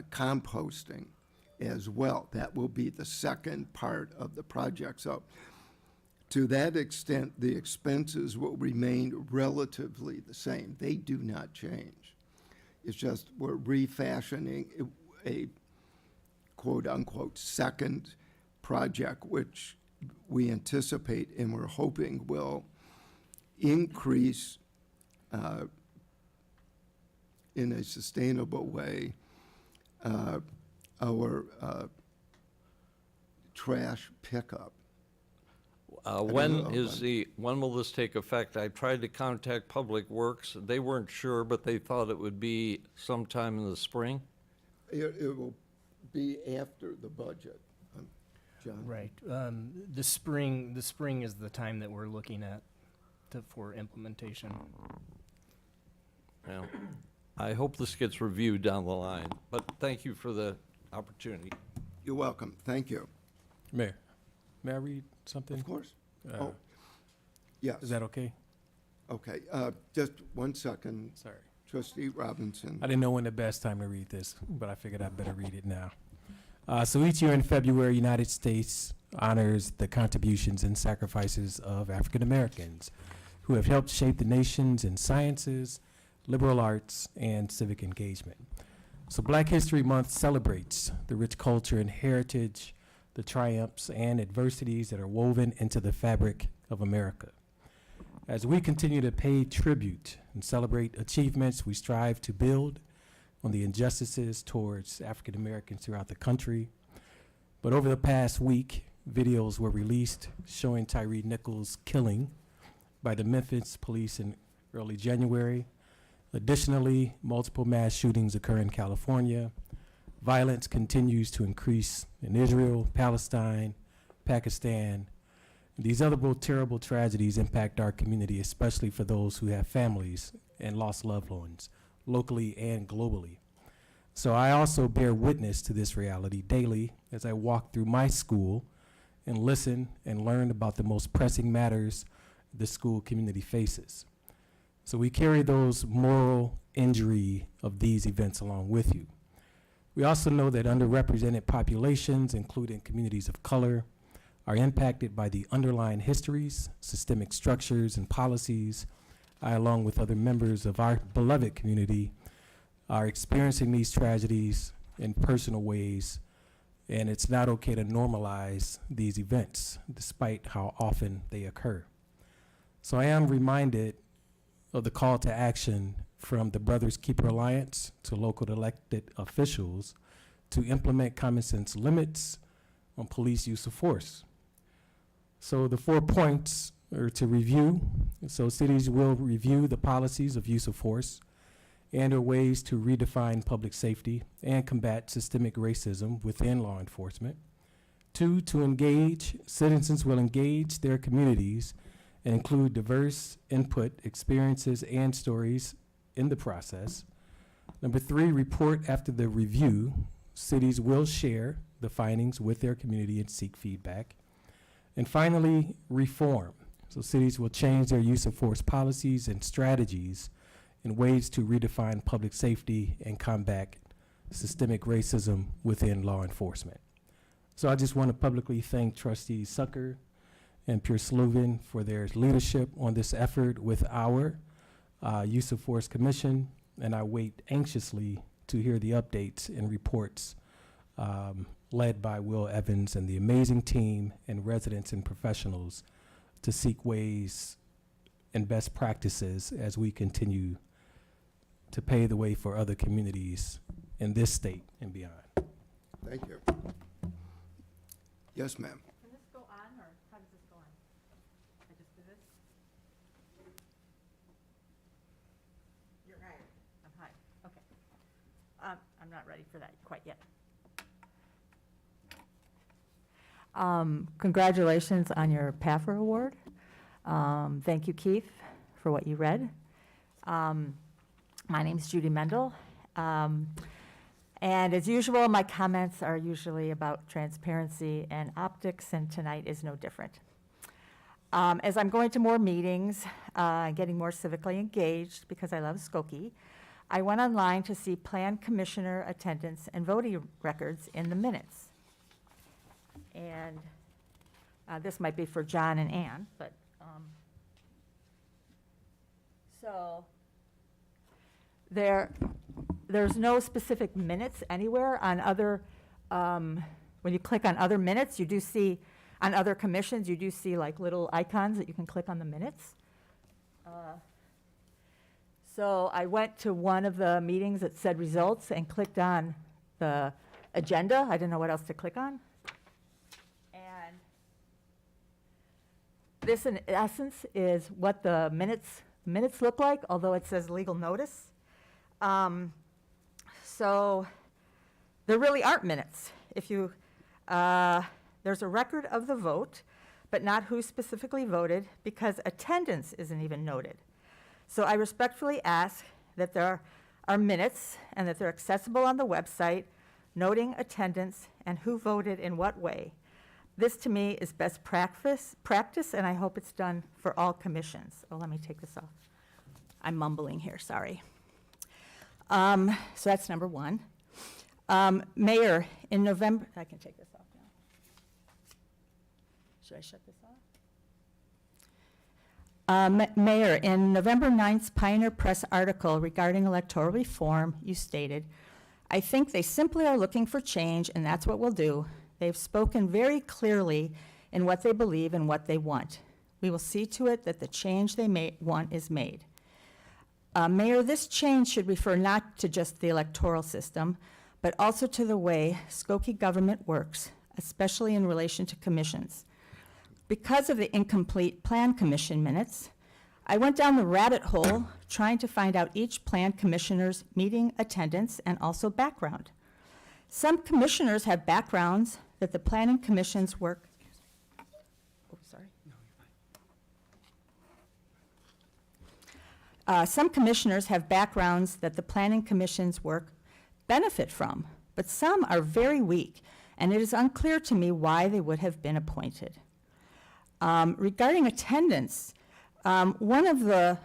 composting as well. That will be the second part of the project. So to that extent, the expenses will remain relatively the same. They do not change. It's just we're refashioning a quote-unquote second project, which we anticipate and we're hoping will increase in a sustainable way our trash pickup. When will this take effect? I tried to contact Public Works. They weren't sure, but they thought it would be sometime in the spring. It will be after the budget, John. Right. The spring is the time that we're looking at for implementation. Yeah. I hope this gets reviewed down the line, but thank you for the opportunity. You're welcome. Thank you. Mayor, may I read something? Of course. Uh, Oh, yes. Is that okay? Okay, just 1 second. Sorry. Trustee Robinson. I didn't know when the best time to read this, but I figured I'd better read it now. So each year in February, United States honors the contributions and sacrifices of African Americans who have helped shape the nations in sciences, liberal arts, and civic engagement. So Black History Month celebrates the rich culture and heritage, the triumphs and adversities that are woven into the fabric of America. As we continue to pay tribute and celebrate achievements, we strive to build on the injustices towards African Americans throughout the country. But over the past week, videos were released showing Tyre Nichols' killing by the Memphis police in early January. Additionally, multiple mass shootings occur in California. Violence continues to increase in Israel, Palestine, Pakistan. These other terrible tragedies impact our community, especially for those who have families and lost loved ones, locally and globally. So I also bear witness to this reality daily as I walk through my school and listen and learn about the most pressing matters the school community faces. So we carry those moral injury of these events along with you. We also know that underrepresented populations, including communities of color, are impacted by the underlying histories, systemic structures, and policies. I, along with other members of our beloved community, are experiencing these tragedies in personal ways, and it's not okay to normalize these events, despite how often they occur. So I am reminded of the call to action from the Brothers Keeper Alliance to local elected officials to implement common sense limits on police use of force. So the 4 points are to review. So cities will review the policies of use of force and or ways to redefine public safety and combat systemic racism within law enforcement. 2, to engage, citizens will engage their communities and include diverse input, experiences, and stories in the process. Number 3, report after the review. Cities will share the findings with their community and seek feedback. And finally, reform. So cities will change their use of force policies and strategies in ways to redefine public safety and combat systemic racism within law enforcement. So I just want to publicly thank Trustees Sucker and Pure-Slovan for their leadership on this effort with our Use of Force Commission, and I wait anxiously to hear the updates and reports led by Will Evans and the amazing team and residents and professionals to seek ways and best practices as we continue to pave the way for other communities in this state and beyond. Thank you. Yes, ma'am. Can this go on, or how does this go on? I just do this? You're right. I'm high, okay. I'm not ready for that quite yet. Congratulations on your PAFR award. Thank you, Keith, for what you read. My name's Judy Mendel. And as usual, my comments are usually about transparency and optics, and tonight is no different. As I'm going to more meetings, getting more civically engaged because I love Skokie, I went online to see plan commissioner attendance and voting records in the minutes. And this might be for John and Ann, but so there's no specific minutes anywhere on other, when you click on other minutes, you do see, on other commissions, you do see like little icons that you can click on the minutes. So I went to one of the meetings that said results and clicked on the agenda. I didn't know what else to click on. And this, in essence, is what the minutes look like, although it says legal notice. So there really aren't minutes. If you, there's a record of the vote, but not who specifically voted, because attendance isn't even noted. So I respectfully ask that there are minutes and that they're accessible on the website, noting attendance and who voted in what way. This, to me, is best practice, and I hope it's done for all commissions. Oh, let me take this off. I'm mumbling here, sorry. So that's number one. Mayor, in November, I can take this off now. Should I shut this off? Mayor, in November 9th's Pioneer Press article regarding electoral reform, you stated, "I think they simply are looking for change, and that's what we'll do. They've spoken very clearly in what they believe and what they want. We will see to it that the change they want is made." Mayor, this change should refer not to just the electoral system, but also to the way Skokie government works, especially in relation to commissions. Because of the incomplete Plan Commission minutes, I went down the rabbit hole trying to find out each Plan Commissioner's meeting attendance and also background. Some commissioners have backgrounds that the Planning Commission's work. Oh, sorry. Some commissioners have backgrounds that the Planning Commission's work benefit from, but some are very weak, and it is unclear to me why they would have been appointed. Regarding attendance, one of the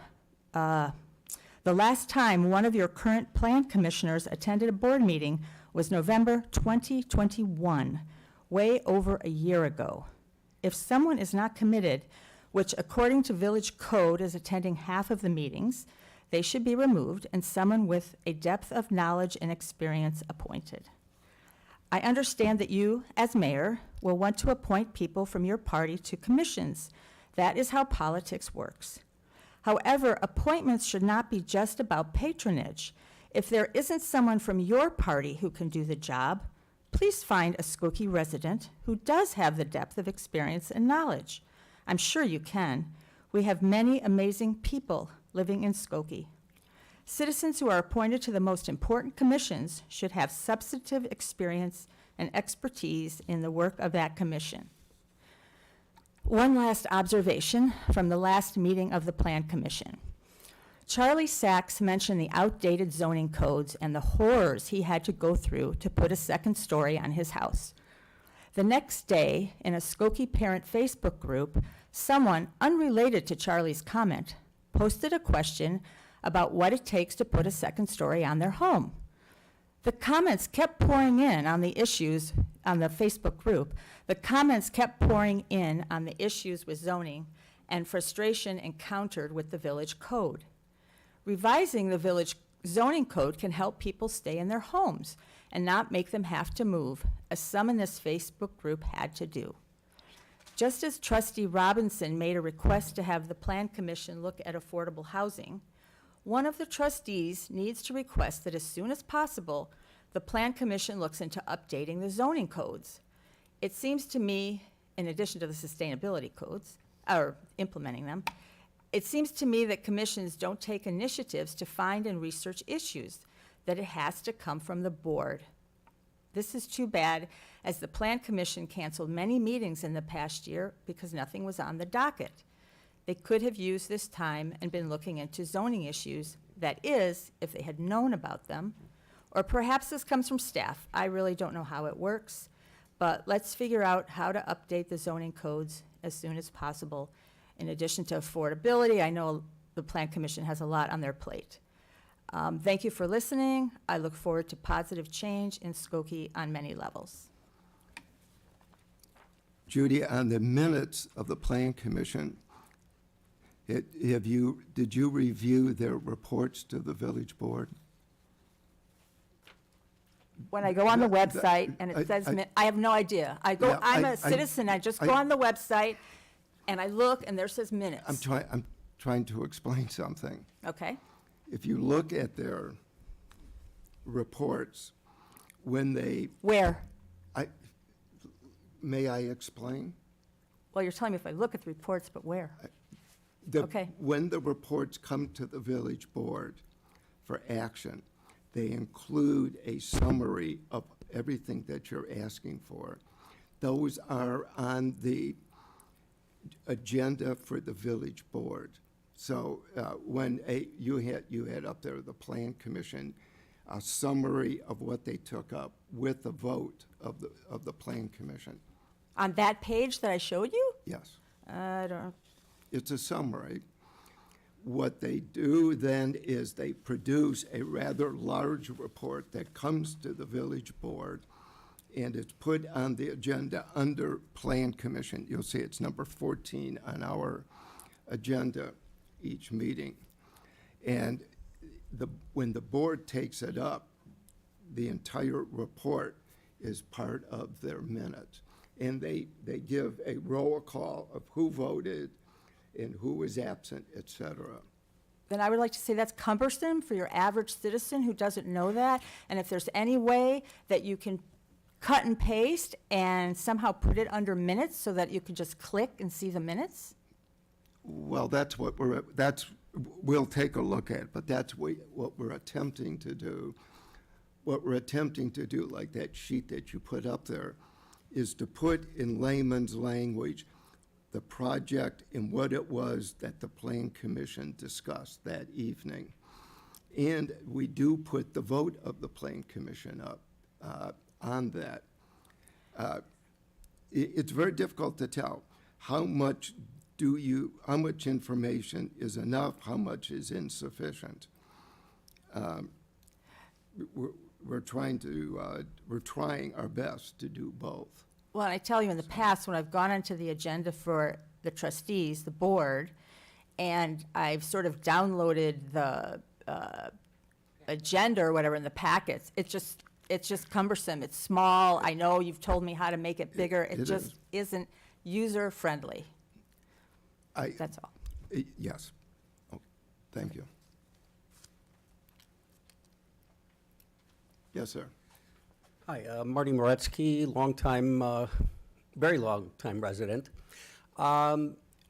last time one of your current Plan Commissioners attended a board meeting was November 2021, way over a year ago. If someone is not committed, which according to village code is attending half of the meetings, they should be removed and someone with a depth of knowledge and experience appointed. I understand that you, as mayor, will want to appoint people from your party to commissions. That is how politics works. However, appointments should not be just about patronage. If there isn't someone from your party who can do the job, please find a Skokie resident who does have the depth of experience and knowledge. I'm sure you can. We have many amazing people living in Skokie. Citizens who are appointed to the most important commissions should have substantive experience and expertise in the work of that commission. One last observation from the last meeting of the Plan Commission. Charlie Sachs mentioned the outdated zoning codes and the horrors he had to go through to put a second story on his house. The next day, in a Skokie parent Facebook group, someone unrelated to Charlie's comment posted a question about what it takes to put a second story on their home. The comments kept pouring in on the issues on the Facebook group. The comments kept pouring in on the issues with zoning and frustration encountered with the village code. Revising the village zoning code can help people stay in their homes and not make them have to move, as some in this Facebook group had to do. Just as Trustee Robinson made a request to have the Plan Commission look at affordable housing, one of the trustees needs to request that as soon as possible, the Plan Commission looks into updating the zoning codes. It seems to me, in addition to the sustainability codes, or implementing them, it seems to me that commissions don't take initiatives to find and research issues, that it has to come from the board. This is too bad, as the Plan Commission canceled many meetings in the past year because nothing was on the docket. They could have used this time and been looking into zoning issues, that is, if they had known about them. Or perhaps this comes from staff. I really don't know how it works, but let's figure out how to update the zoning codes as soon as possible. In addition to affordability, I know the Plan Commission has a lot on their plate. Thank you for listening. I look forward to positive change in Skokie on many levels. Judy, on the minutes of the Plan Commission, did you review their reports to the village board? When I go on the website and it says, I have no idea. I'm a citizen, I just go on the website and I look and there says minutes. I'm trying to explain something. Okay. If you look at their reports, when they... Where? May I explain? Well, you're telling me if I look at the reports, but where? Okay. When the reports come to the village board for action, they include a summary of everything that you're asking for. Those are on the agenda for the village board. So when you had up there the Plan Commission, a summary of what they took up with the vote of the Plan Commission. On that page that I showed you? Yes. I don't. It's a summary. What they do then is they produce a rather large report that comes to the village board, and it's put on the agenda under Plan Commission. You'll see it's number 14 on our agenda each meeting. And when the board takes it up, the entire report is part of their minutes. And they give a roll call of who voted and who was absent, et cetera. Then I would like to say that's cumbersome for your average citizen who doesn't know that. And if there's any way that you can cut and paste and somehow put it under minutes so that you can just click and see the minutes? Well, we'll take a look at, but that's what we're attempting to do. What we're attempting to do, like that sheet that you put up there, is to put in layman's language the project and what it was that the Plan Commission discussed that evening. And we do put the vote of the Plan Commission up on that. It's very difficult to tell how much information is enough, how much is insufficient. We're trying our best to do both. Well, I tell you, in the past, when I've gone onto the agenda for the trustees, the board, and I've sort of downloaded the agenda or whatever in the packets, it's just cumbersome. It's small. I know you've told me how to make it bigger. It just isn't user-friendly. That's all. Yes. Oh, thank you. Yes, sir. Hi, Marty Moretsky, very long-time resident. I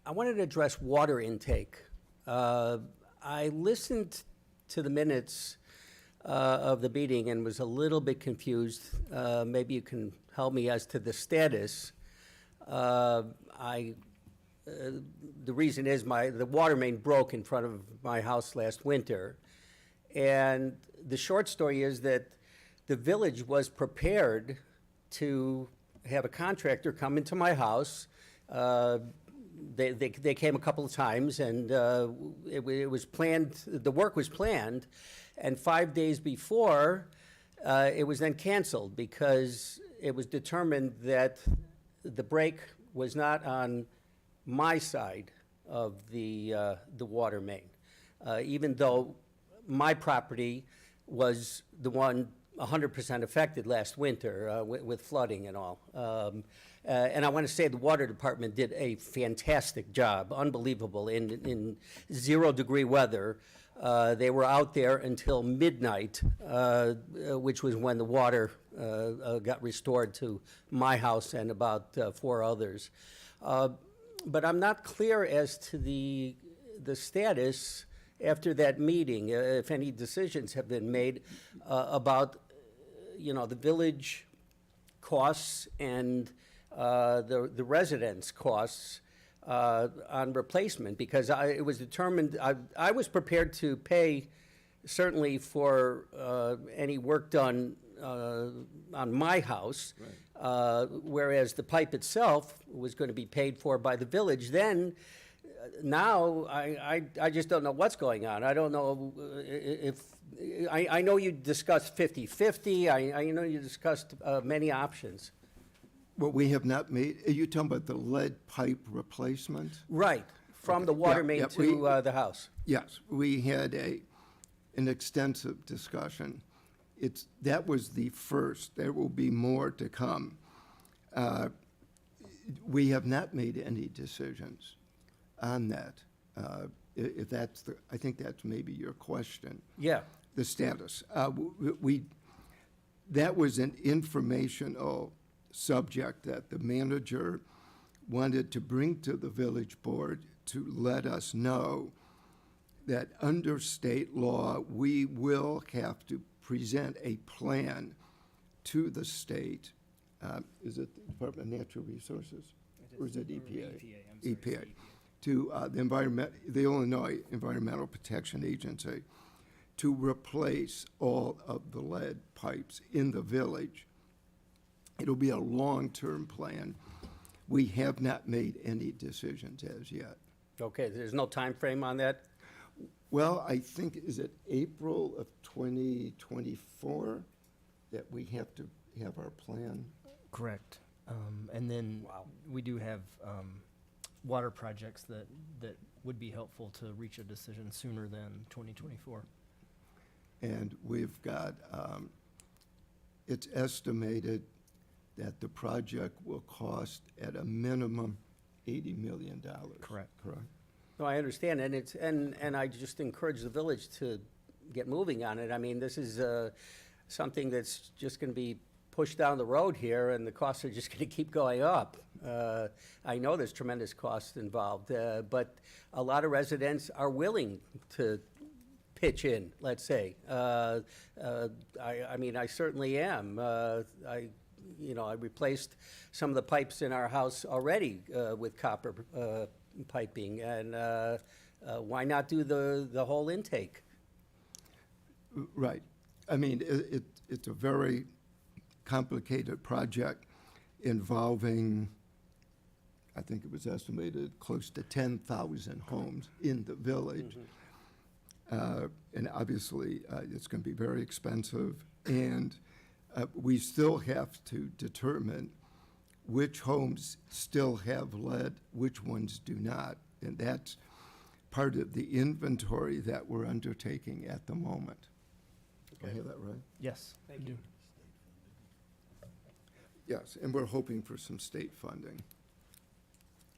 wanted to address water intake. I listened to the minutes of the meeting and was a little bit confused. Maybe you can help me as to the status. The reason is the water main broke in front of my house last winter. And the short story is that the village was prepared to have a contractor come into my house. They came a couple of times, and it was planned. The work was planned, and 5 days before, it was then canceled because it was determined that the break was not on my side of the water main, even though my property was the one 100% affected last winter with flooding and all. And I want to say the water department did a fantastic job, unbelievable. In 0-degree weather, they were out there until midnight, which was when the water got restored to my house and about 4 others. But I'm not clear as to the status after that meeting, if any decisions have been made about, the village costs and the residents' costs on replacement, because it was determined, I was prepared to pay certainly for any work done on my house, whereas the pipe itself was going to be paid for by the village. Then, now, I just don't know what's going on. I don't know if, I know you discussed 50-50, I know you discussed many options. What we have not made, are you talking about the lead pipe replacement? Right, from the water main to the house. Yes, we had an extensive discussion. That was the first. There will be more to come. We have not made any decisions on that. If that's I think that's maybe your question. Yeah. The status. That was an informational subject that the manager wanted to bring to the village board to let us know that under state law, we will have to present a plan to the state. Is it the Department of Natural Resources? Or is it EPA? EPA. To the Illinois Environmental Protection Agency to replace all of the lead pipes in the village. It'll be a long-term plan. We have not made any decisions as yet. Okay, there's no time frame on that? Well, I think, is it April of 2024 that we have to have our plan? Correct. And then we do have water projects that would be helpful to reach a decision sooner than 2024. And we've got, it's estimated that the project will cost at a minimum $80 million. Correct. Correct. No, I understand, and it's, and I just encourage the village to get moving on it. I mean, this is something that's just gonna be pushed down the road here, and the costs are just gonna keep going up. I know there's tremendous costs involved, but a lot of residents are willing to pitch in, let's say. I mean, I certainly am. I replaced some of the pipes in our house already with copper piping, and why not do the whole intake? Right. I mean, it's a very complicated project involving, I think it was estimated, close to 10,000 homes in the village. And obviously, it's going to be very expensive. And we still have to determine which homes still have lead, which ones do not. And that's part of the inventory that we're undertaking at the moment. Did I hear that right? Yes. Thank you. Yes, and we're hoping for some state funding.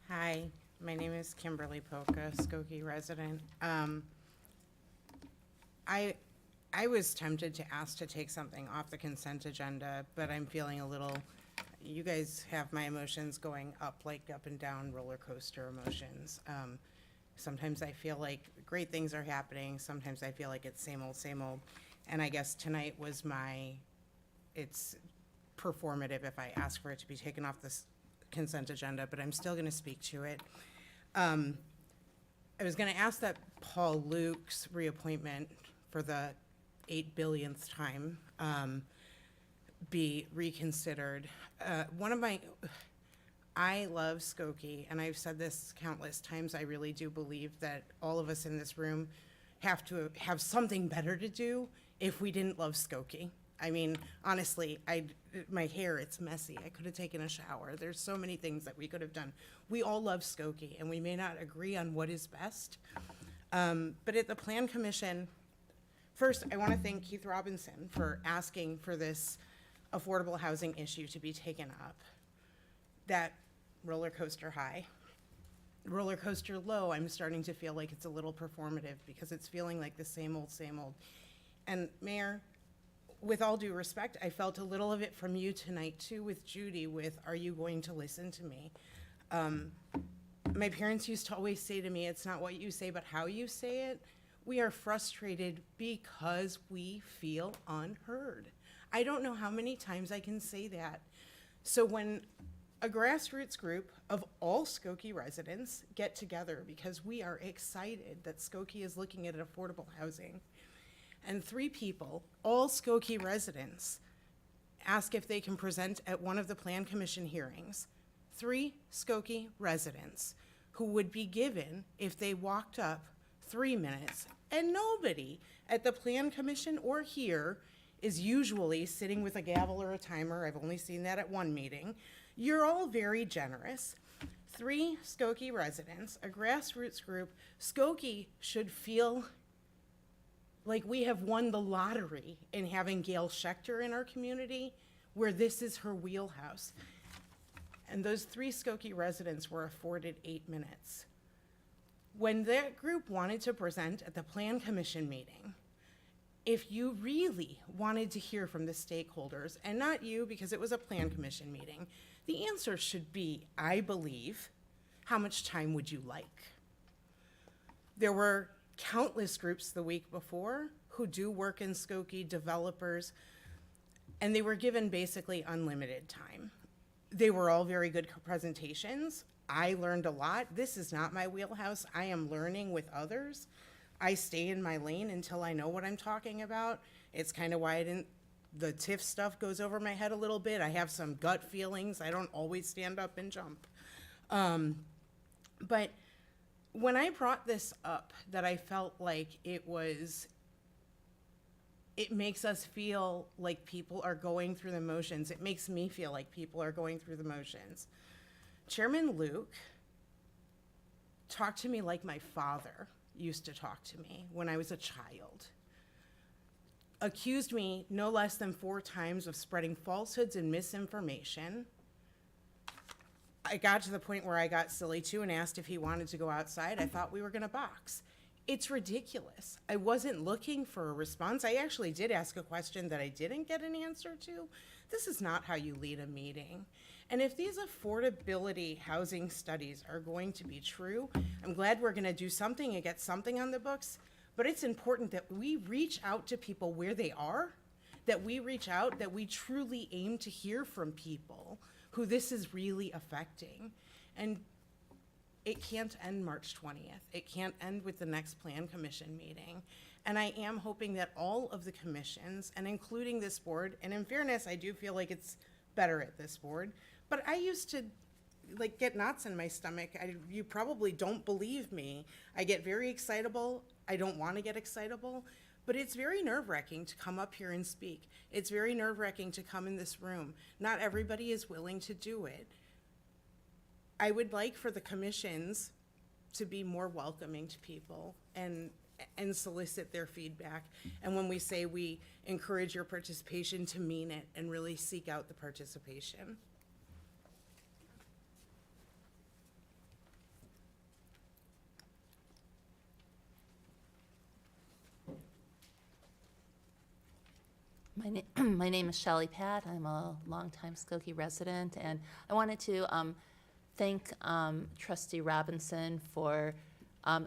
Hi, my name is Kimberly Polka, Skokie resident. I was tempted to ask to take something off the consent agenda, but I'm feeling a little, you guys have my emotions going up, like up and down roller coaster emotions. Sometimes I feel like great things are happening, sometimes I feel like it's same old, and I guess tonight was it's performative if I ask for it to be taken off this consent agenda, but I'm still gonna speak to it. I was gonna ask that Paul Luke's reappointment for the 8 billionth time be reconsidered. I love Skokie, and I've said this countless times. I really do believe that all of us in this room have to have something better to do if we didn't love Skokie. I mean, honestly, my hair, it's messy. I could have taken a shower. There's so many things that we could have done. We all love Skokie, and we may not agree on what is best. But at the Plan Commission, first, I want to thank Keith Robinson for asking for this affordable housing issue to be taken up. That roller coaster high. Roller coaster low, I'm starting to feel like it's a little performative because it's feeling like the same old. And Mayor, with all due respect, I felt a little of it from you tonight too with Judy with, are you going to listen to me? My parents used to always say to me, it's not what you say, but how you say it. We are frustrated because we feel unheard. I don't know how many times I can say that. So when a grassroots group of all Skokie residents get together because we are excited that Skokie is looking at affordable housing, and 3 people, all Skokie residents, ask if they can present at one of the Plan Commission hearings. 3 Skokie residents who would be given, if they walked up, 3 minutes, and nobody at the Plan Commission or here is usually sitting with a gavel or a timer. I've only seen that at one meeting. You're all very generous. 3 Skokie residents, a grassroots group. Skokie should feel like we have won the lottery in having Gail Schechter in our community, where this is her wheelhouse. And those 3 Skokie residents were afforded 8 minutes. When that group wanted to present at the Plan Commission meeting, if you really wanted to hear from the stakeholders, and not you because it was a Plan Commission meeting, the answer should be, I believe, how much time would you like? There were countless groups the week before who do work in Skokie, developers, and they were given basically unlimited time. They were all very good presentations. I learned a lot. This is not my wheelhouse. I am learning with others. I stay in my lane until I know what I'm talking about. It's kind of why the TIF stuff goes over my head a little bit. I have some gut feelings. I don't always stand up and jump. But when I brought this up, that I felt like it makes us feel like people are going through the motions. It makes me feel like people are going through the motions. Chairman Luke talked to me like my father used to talk to me when I was a child. Accused me no less than 4 times of spreading falsehoods and misinformation. I got to the point where I got silly too and asked if he wanted to go outside. I thought we were gonna box. It's ridiculous. I wasn't looking for a response. I actually did ask a question that I didn't get an answer to. This is not how you lead a meeting. And if these affordability housing studies are going to be true, I'm glad we're gonna do something and get something on the books, but it's important that we reach out to people where they are, that we reach out, that we truly aim to hear from people who this is really affecting. And it can't end March 20th. It can't end with the next Plan Commission meeting. And I am hoping that all of the commissions, and including this board, and in fairness, I do feel like it's better at this board, but I used to like get knots in my stomach. You probably don't believe me. I get very excitable. I don't want to get excitable, but it's very nerve-wracking to come up here and speak. It's very nerve-wracking to come in this room. Not everybody is willing to do it. I would like for the commissions to be more welcoming to people and solicit their feedback. And when we say we encourage your participation, to mean it and really seek out the participation. My name is Shelley Pat. I'm a longtime Skokie resident, and I wanted to thank Trustee Robinson for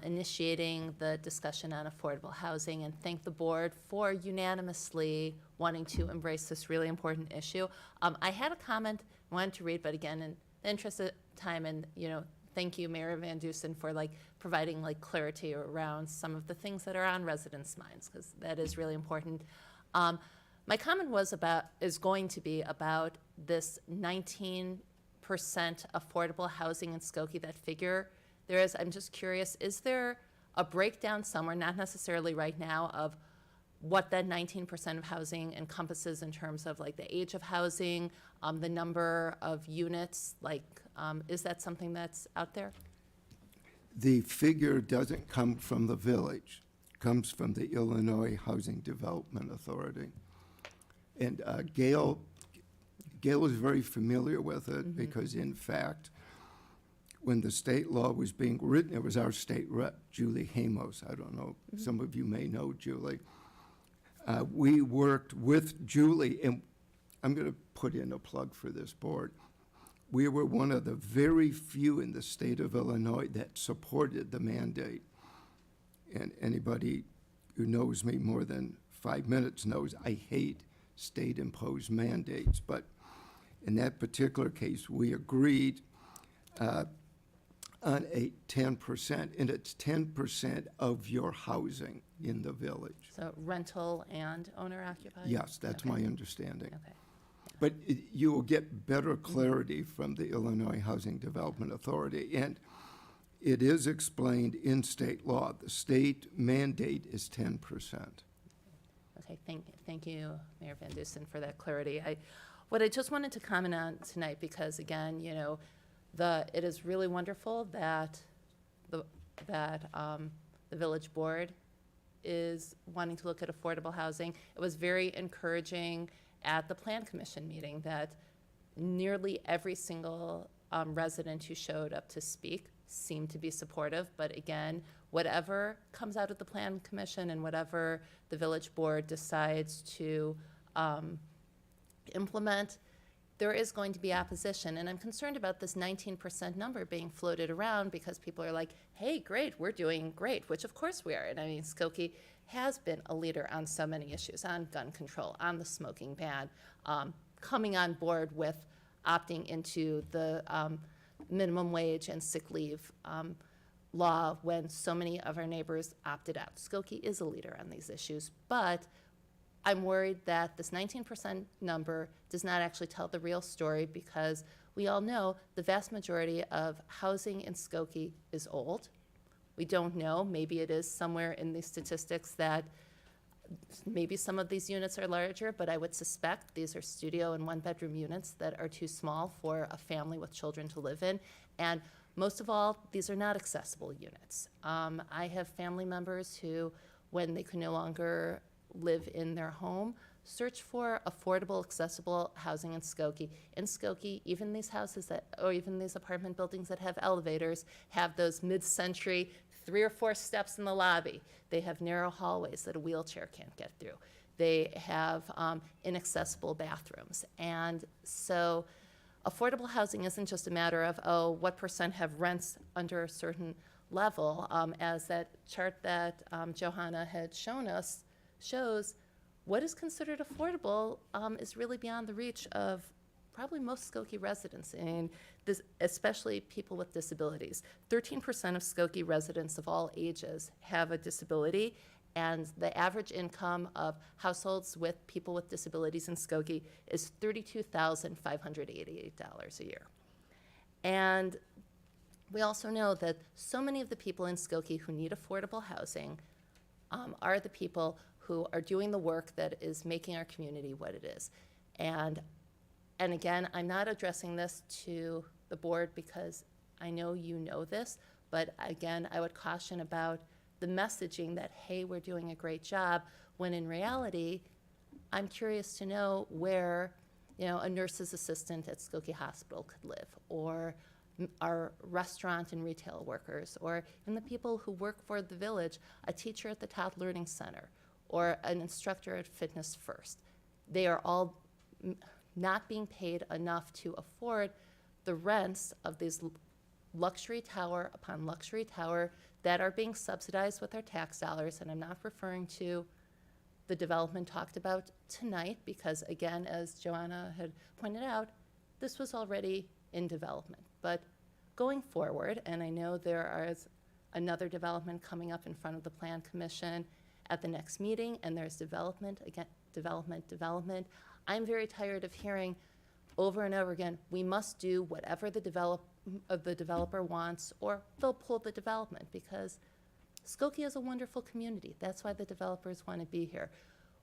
initiating the discussion on affordable housing, and thank the board for unanimously wanting to embrace this really important issue. I had a comment I wanted to read, but again, in the interest of time, and thank you, Mayor Van Dusen, for providing clarity around some of the things that are on residents' minds, because that is really important. My comment is going to be about this 19% affordable housing in Skokie, that figure there is. I'm just curious, is there a breakdown somewhere, not necessarily right now, of what that 19% of housing encompasses in terms of the age of housing, the number of units? Is that something that's out there? The figure doesn't come from the village, it comes from the Illinois Housing Development Authority. And Gail is very familiar with it because, in fact, when the state law was being written, it was our state rep, Julie Hamos. I don't know, some of you may know Julie. We worked with Julie, and I'm going to put in a plug for this board. We were one of the very few in the state of Illinois that supported the mandate. And anybody who knows me more than 5 minutes knows I hate state-imposed mandates, but in that particular case, we agreed on a 10%, and it's 10% of your housing in the village. So rental and owner-occupied? Yes, that's Okay. my understanding. Okay. But you will get better clarity from the Illinois Housing Development Authority, and it is explained in state law. The state mandate is 10%. Okay, thank you, Mayor Van Dusen, for that clarity. What I just wanted to comment on tonight, because again, it is really wonderful that the village board is wanting to look at affordable housing. It was very encouraging at the Plan Commission meeting that nearly every single resident who showed up to speak seemed to be supportive. But again, whatever comes out of the Plan Commission and whatever the village board decides to implement, there is going to be opposition. And I'm concerned about this 19% number being floated around because people are like, hey, great, we're doing great, which of course we are. And I mean, Skokie has been a leader on so many issues, on gun control, on the smoking ban, coming on board with opting into the minimum wage and sick leave law when so many of our neighbors opted out. Skokie is a leader on these issues, but I'm worried that this 19% number does not actually tell the real story, because we all know the vast majority of housing in Skokie is old. We don't know. Maybe it is somewhere in these statistics that maybe some of these units are larger, but I would suspect these are studio and one-bedroom units that are too small for a family with children to live in. And most of all, these are not accessible units. I have family members who, when they could no longer live in their home, search for affordable, accessible housing in Skokie. In Skokie, even these houses that, or even these apartment buildings that have elevators, have those mid-century 3 or 4 steps in the lobby. They have narrow hallways that a wheelchair can't get through. They have inaccessible bathrooms. And so affordable housing isn't just a matter of, oh, what percent have rents under a certain level, as that chart that Johanna had shown us shows. What is considered affordable is really beyond the reach of probably most Skokie residents, and this, especially people with disabilities. 13% of Skokie residents of all ages have a disability, and the average income of households with people with disabilities in Skokie is $32,588 a year. And we also know that so many of the people in Skokie who need affordable housing are the people who are doing the work that is making our community what it is. And again, I'm not addressing this to the board because I know you know this, but again, I would caution about the messaging that, hey, we're doing a great job, when in reality, I'm curious to know where, you know, a nurse's assistant at Skokie Hospital could live, or our restaurant and retail workers, or even the people who work for the village, a teacher at the Todd Learning Center, or an instructor at Fitness First. They are all not being paid enough to afford the rents of these luxury tower upon luxury tower that are being subsidized with our tax dollars. And I'm not referring to the development talked about tonight, because again, as Joanna had pointed out, this was already in development. But going forward, and I know there is another development coming up in front of the Plan Commission at the next meeting, and there's development, again, development. I'm very tired of hearing over and over again, we must do whatever the developer wants, or they'll pull the development, because Skokie is a wonderful community. That's why the developers want to be here.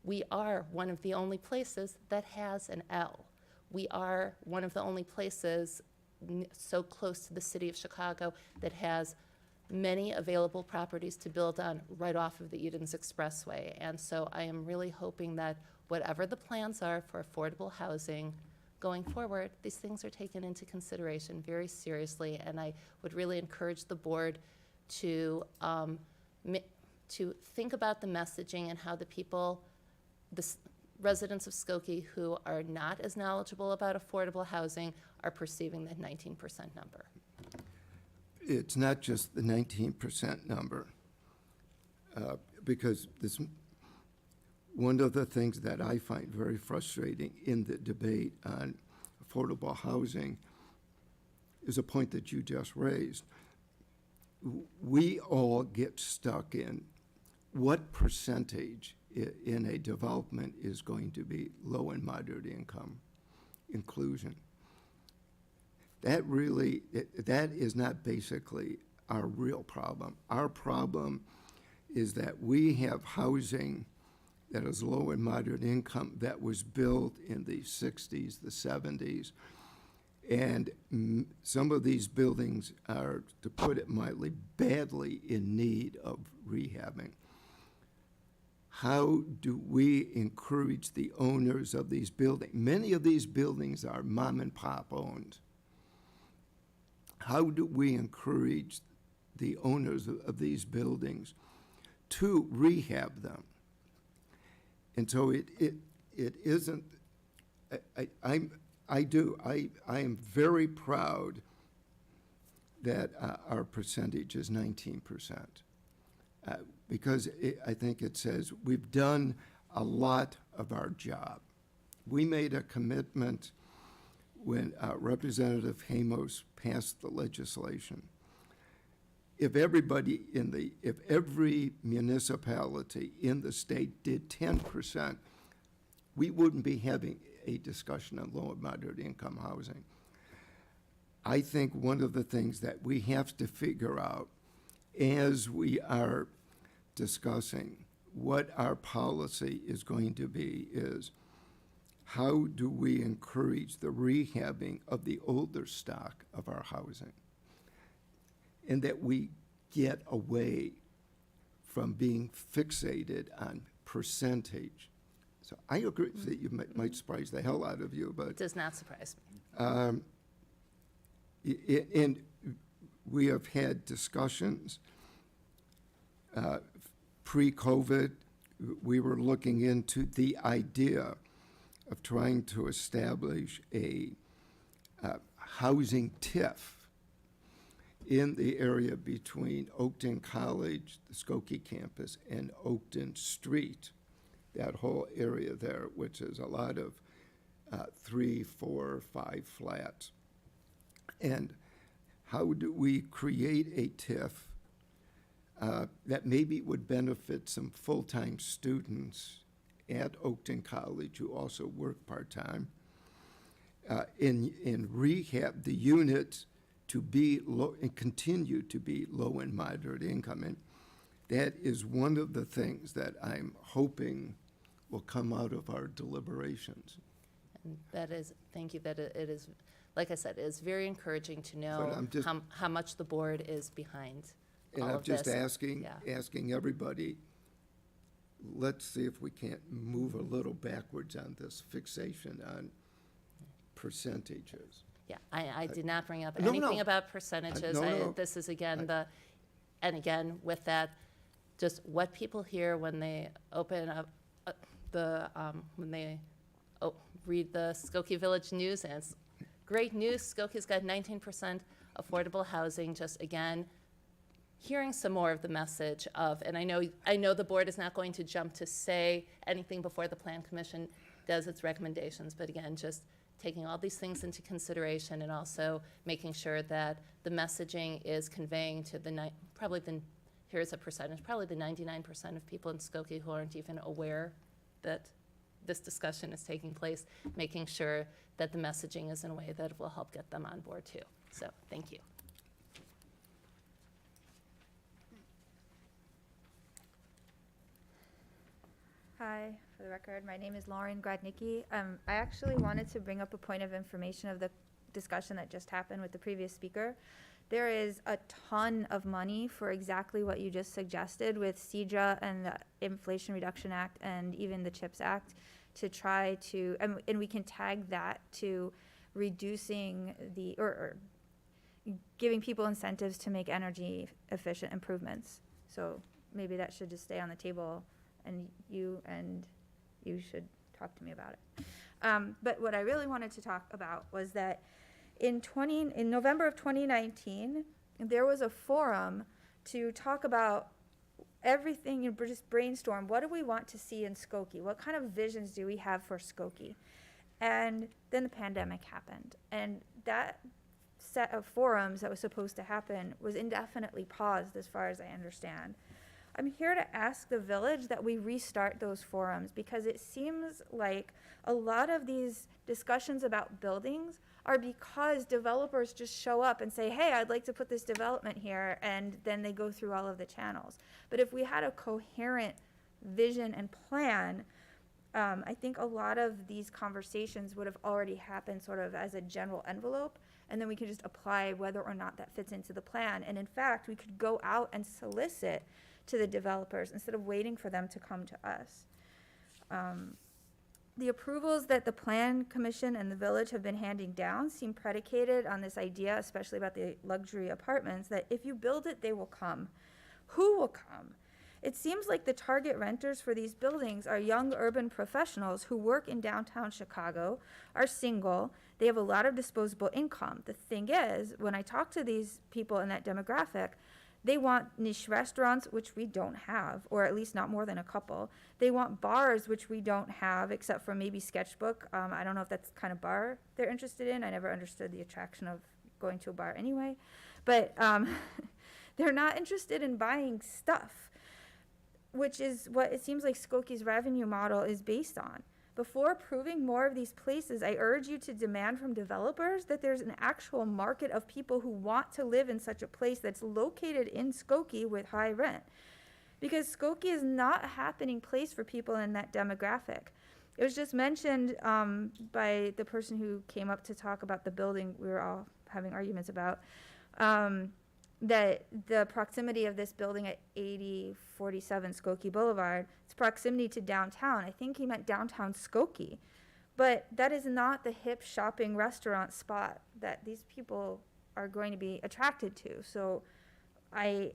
We are one of the only places that has an L. We are one of the only places so close to the city of Chicago that has many available properties to build on right off of the Edens Expressway. And so I am really hoping that whatever the plans are for affordable housing going forward, these things are taken into consideration very seriously. And I would really encourage the board to think about the messaging and how the people, the residents of Skokie who are not as knowledgeable about affordable housing are perceiving that 19% number. It's not just the 19% number, because this, one of the things that I find very frustrating in the debate on affordable housing is a point that you just raised. We all get stuck in what percentage in a development is going to be low and moderate income inclusion. That really, that is not basically our real problem. Our problem is that we have housing that is low and moderate income that was built in the 60s, the 70s, and some of these buildings are, to put it mildly, badly in need of rehabbing. How do we encourage the owners of these buildings? Many of these buildings are mom and pop owned. How do we encourage the owners of these buildings to rehab them? And so it isn't, I am very proud that our percentage is 19%. Because I think it says we've done a lot of our job. We made a commitment when Representative Hamos passed the legislation. If every municipality in the state did 10%, we wouldn't be having a discussion on low and moderate income housing. I think one of the things that we have to figure out as we are discussing what our policy is going to be is how do we encourage the rehabbing of the older stock of our housing? And that we get away from being fixated on percentage. So I agree that you might surprise the hell out of you, but It does not surprise me. and we have had discussions. Pre-COVID, we were looking into the idea of trying to establish a housing TIF in the area between Oakton College, the Skokie campus, and Oakton Street, that whole area there, which is a lot of 3, 4, 5 flats. And how do we create a TIF that maybe would benefit some full-time students at Oakton College who also work part-time, in rehab the units to be low and continue to be low and moderate income. And that is one of the things that I'm hoping will come out of our deliberations. And that is, thank you, that it is, like I said, it is very encouraging to know I'm just- how much the board is behind And all I'm of this. just asking, Yeah. asking everybody, let's see if we can't move a little backwards on this fixation on percentages. Yeah, I did not bring up No, anything no. about percentages. No. This is again and again with that, just what people hear when they open up when they read the Skokie Village News, and it's great news. Skokie's got 19% affordable housing. Just again, hearing some more of the message of, and I know the board is not going to jump to say anything before the Plan Commission does its recommendations, but again, just taking all these things into consideration and also making sure that the messaging is conveying to here's a percentage, probably the 99% of people in Skokie who aren't even aware that this discussion is taking place, making sure that the messaging is in a way that will help get them on board too. So, thank you. Hi, for the record, my name is Lauren Gradnicki. I actually wanted to bring up a point of information of the discussion that just happened with the previous speaker. There is a ton of money for exactly what you just suggested with CEJA and the Inflation Reduction Act and even the CHIPS Act to try to, and we can tag that to reducing or giving people incentives to make energy efficient improvements. So maybe that should just stay on the table, and you should talk to me about it. But what I really wanted to talk about was that in November of 2019, there was a forum to talk about everything, just brainstorm, what do we want to see in Skokie? What kind of visions do we have for Skokie? And then the pandemic happened, and that set of forums that was supposed to happen was indefinitely paused as far as I understand. I'm here to ask the village that we restart those forums, because it seems like a lot of these discussions about buildings are because developers just show up and say, hey, I'd like to put this development here, and then they go through all of the channels. But if we had a coherent vision and plan, I think a lot of these conversations would have already happened sort of as a general envelope, and then we could just apply whether or not that fits into the plan. And in fact, we could go out and solicit to the developers instead of waiting for them to come to us. The approvals that the Plan Commission and the village have been handing down seem predicated on this idea, especially about the luxury apartments, that if you build it, they will come. Who will come? It seems like the target renters for these buildings are young urban professionals who work in downtown Chicago, are single, they have a lot of disposable income. The thing is, when I talk to these people in that demographic, they want niche restaurants, which we don't have, or at least not more than a couple. They want bars, which we don't have, except for maybe Sketchbook. I don't know if that's the kind of bar they're interested in. I never understood the attraction of going to a bar anyway. But they're not interested in buying stuff, which is what it seems like Skokie's revenue model is based on. before approving more of these places, I urge you to demand from developers that there's an actual market of people who want to live in such a place that's located in Skokie with high rent. Because Skokie is not a happening place for people in that demographic. It was just mentioned by the person who came up to talk about the building we were all having arguments about, that the proximity of this building at 8047 Skokie Boulevard, its proximity to downtown, I think he meant downtown Skokie. But that is not the hip shopping restaurant spot that these people are going to be attracted to. So I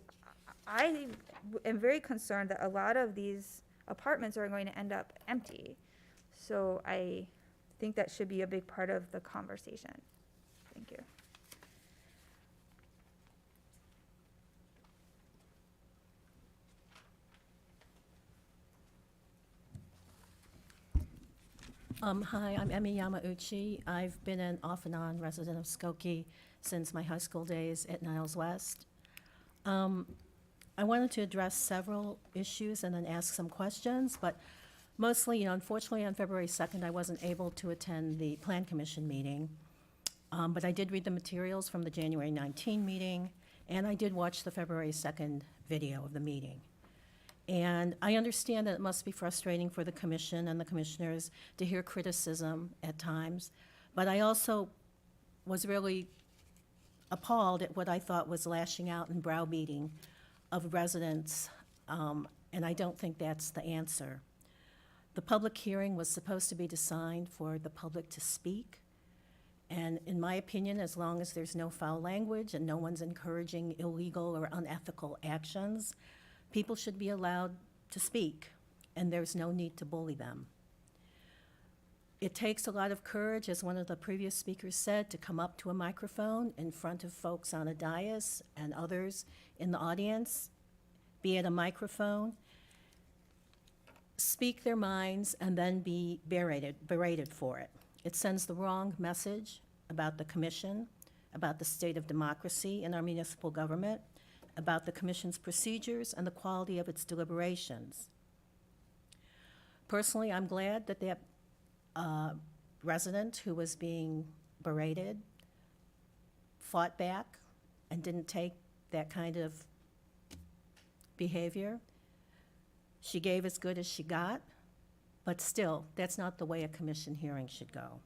am very concerned that a lot of these apartments are going to end up empty. So I think that should be a big part of the conversation. Thank you. Hi, I'm Emi Yamauchi. I've been an off and on resident of Skokie since my high school days at Niles West. I wanted to address several issues and then ask some questions, but mostly, unfortunately, on February 2nd, I wasn't able to attend the Plan Commission meeting, but I did read the materials from the January 19 meeting, and I did watch the February 2nd video of the meeting. And I understand that it must be frustrating for the commission and the commissioners to hear criticism at times, but I also was really appalled at what I thought was lashing out and browbeating of residents, and I don't think that's the answer. The public hearing was supposed to be designed for the public to speak, and in my opinion, as long as there's no foul language and no one's encouraging illegal or unethical actions, people should be allowed to speak, and there's no need to bully them. It takes a lot of courage, as one of the previous speakers said, to come up to a microphone in front of folks on a dais and others in the audience, be at a microphone, speak their minds, and then be berated for it. It sends the wrong message about the commission, about the state of democracy in our municipal government, about the commission's procedures and the quality of its deliberations. Personally, I'm glad that that resident who was being berated fought back and didn't take that kind of behavior. She gave as good as she got, but still, that's not the way a commission hearing should go.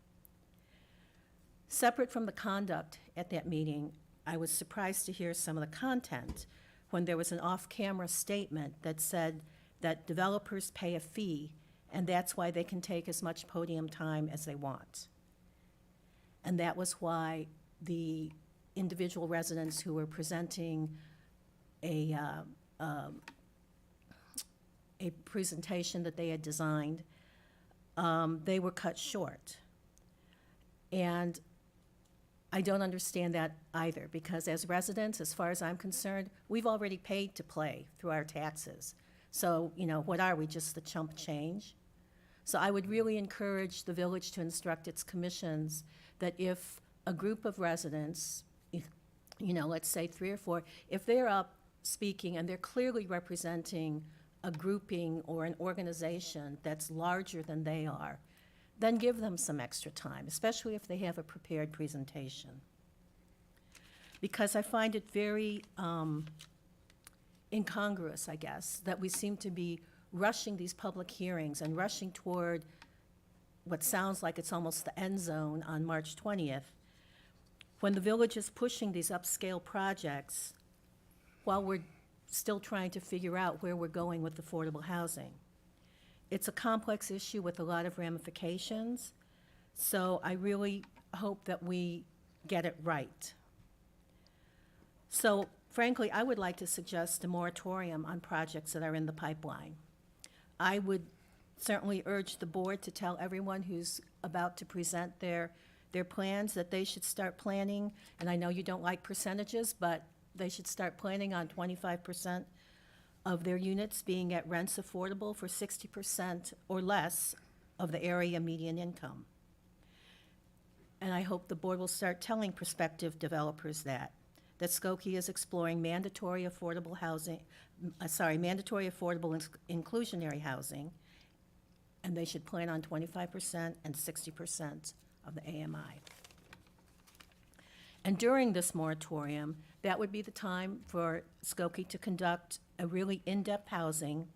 Separate from the conduct at that meeting, I was surprised to hear some of the content when there was an off-camera statement that said that developers pay a fee, and that's why they can take as much podium time as they want. And that was why the individual residents who were presenting a presentation that they had designed, they were cut short. And I don't understand that either, because as residents, as far as I'm concerned, we've already paid to play through our taxes. So, what are we, just the chump change? So I would really encourage the village to instruct its commissions that if a group of residents, let's say 3 or 4, if they're up speaking and they're clearly representing a grouping or an organization that's larger than they are, then give them some extra time, especially if they have a prepared presentation. Because I find it very incongruous, I guess, that we seem to be rushing these public hearings and rushing toward what sounds like it's almost the end zone on March 20th, when the village is pushing these upscale projects while we're still trying to figure out where we're going with affordable housing. It's a complex issue with a lot of ramifications, so I really hope that we get it right. So frankly, I would like to suggest a moratorium on projects that are in the pipeline. I would certainly urge the board to tell everyone who's about to present their plans that they should start planning, and I know you don't like percentages, but they should start planning on 25% of their units being at rents affordable for 60% or less of the area median income. And I hope the board will start telling prospective developers that Skokie is exploring mandatory affordable inclusionary housing, and they should plan on 25% and 60% of the AMI. And during this moratorium, that would be the time for Skokie to conduct a really in-depth housing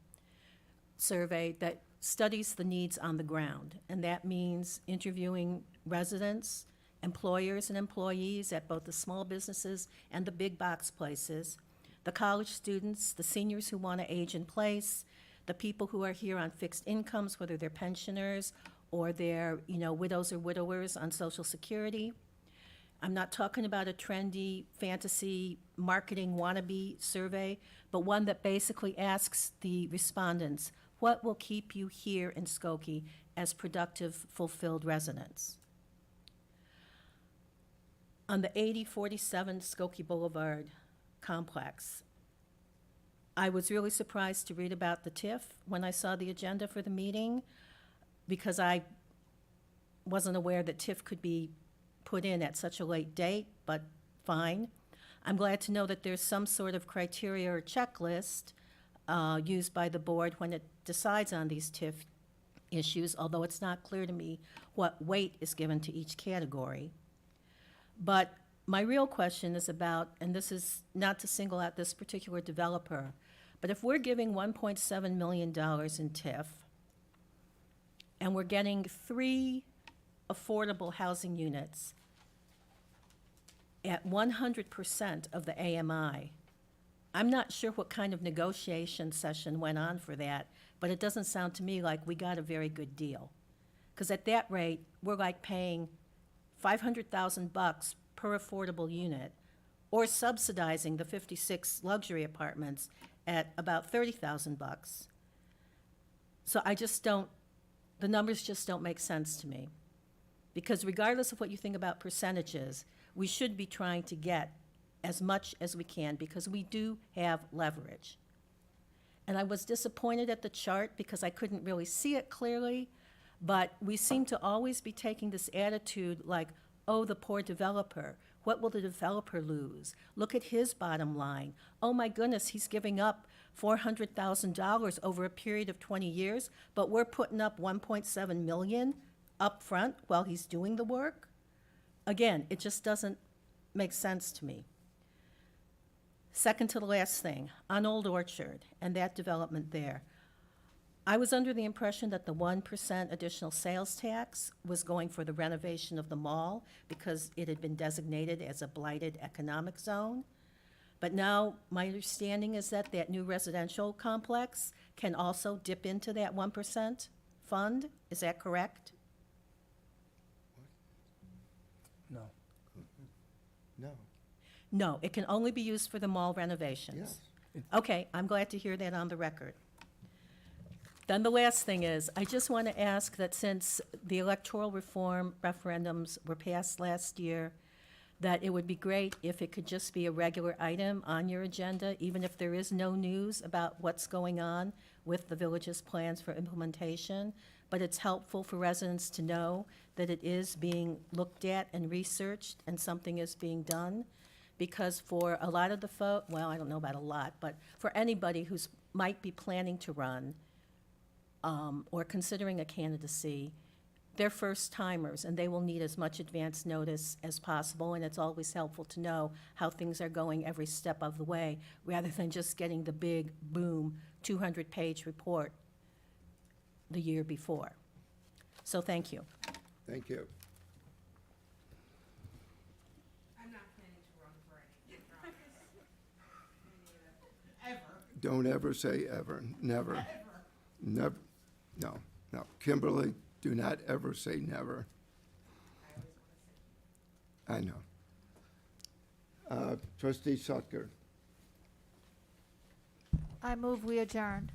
survey that studies the needs on the ground. And that means interviewing residents, employers and employees at both the small businesses and the big box places, the college students, the seniors who want to age in place, the people who are here on fixed incomes, whether they're pensioners or they're, widows or widowers on Social Security. I'm not talking about a trendy fantasy marketing wannabe survey, but one that basically asks the respondents, what will keep you here in Skokie as productive, fulfilled residents? On the 8047 Skokie Boulevard complex, I was really surprised to read about the TIF when I saw the agenda for the meeting, because I wasn't aware that TIF could be put in at such a late date, but fine. I'm glad to know that there's some sort of criteria or checklist used by the board when it decides on these TIF issues, although it's not clear to me what weight is given to each category. But my real question is about, and this is not to single out this particular developer, but if we're giving $1.7 million in TIF, and we're getting 3 affordable housing units at 100% of the AMI, I'm not sure what kind of negotiation session went on for that, but it doesn't sound to me like we got a very good deal. Because at that rate, we're like paying $500,000 per affordable unit, or subsidizing the 56 luxury apartments at about $30,000. So I just don't, the numbers just don't make sense to me. Because regardless of what you think about percentages, we should be trying to get as much as we can because we do have leverage. And I was disappointed at the chart because I couldn't really see it clearly, but we seem to always be taking this attitude like, oh, the poor developer. What will the developer lose? Look at his bottom line. Oh my goodness, he's giving up $400,000 over a period of 20 years, but we're putting up $1.7 million up front while he's doing the work? Again, it just doesn't make sense to me. Second to the last thing, on Old Orchard and that development there. I was under the impression that the 1% additional sales tax was going for the renovation of the mall because it had been designated as a blighted economic zone. But now my understanding is that that new residential complex can also dip into that 1% fund. Is that correct? No. No. No, it can only be used for the mall renovations. Yes. Okay, I'm glad to hear that on the record. Then the last thing is, I just want to ask that since the electoral reform referendums were passed last year, that it would be great if it could just be a regular item on your agenda, even if there is no news about what's going on with the village's plans for implementation. But it's helpful for residents to know that it is being looked at and researched and something is being done. Because for a lot of the well, I don't know about a lot, but for anybody who's might be planning to run, or considering a candidacy, they're first timers and they will need as much advance notice as possible, and it's always helpful to know how things are going every step of the way rather than just getting the big boom 200-page report the year before. So thank you. Thank you. I'm not planning to run for anything. Ever. Don't ever say ever, never. Ever. Never, no. Kimberly, do not ever say never. I know. Trustee Sutker. I move we adjourn.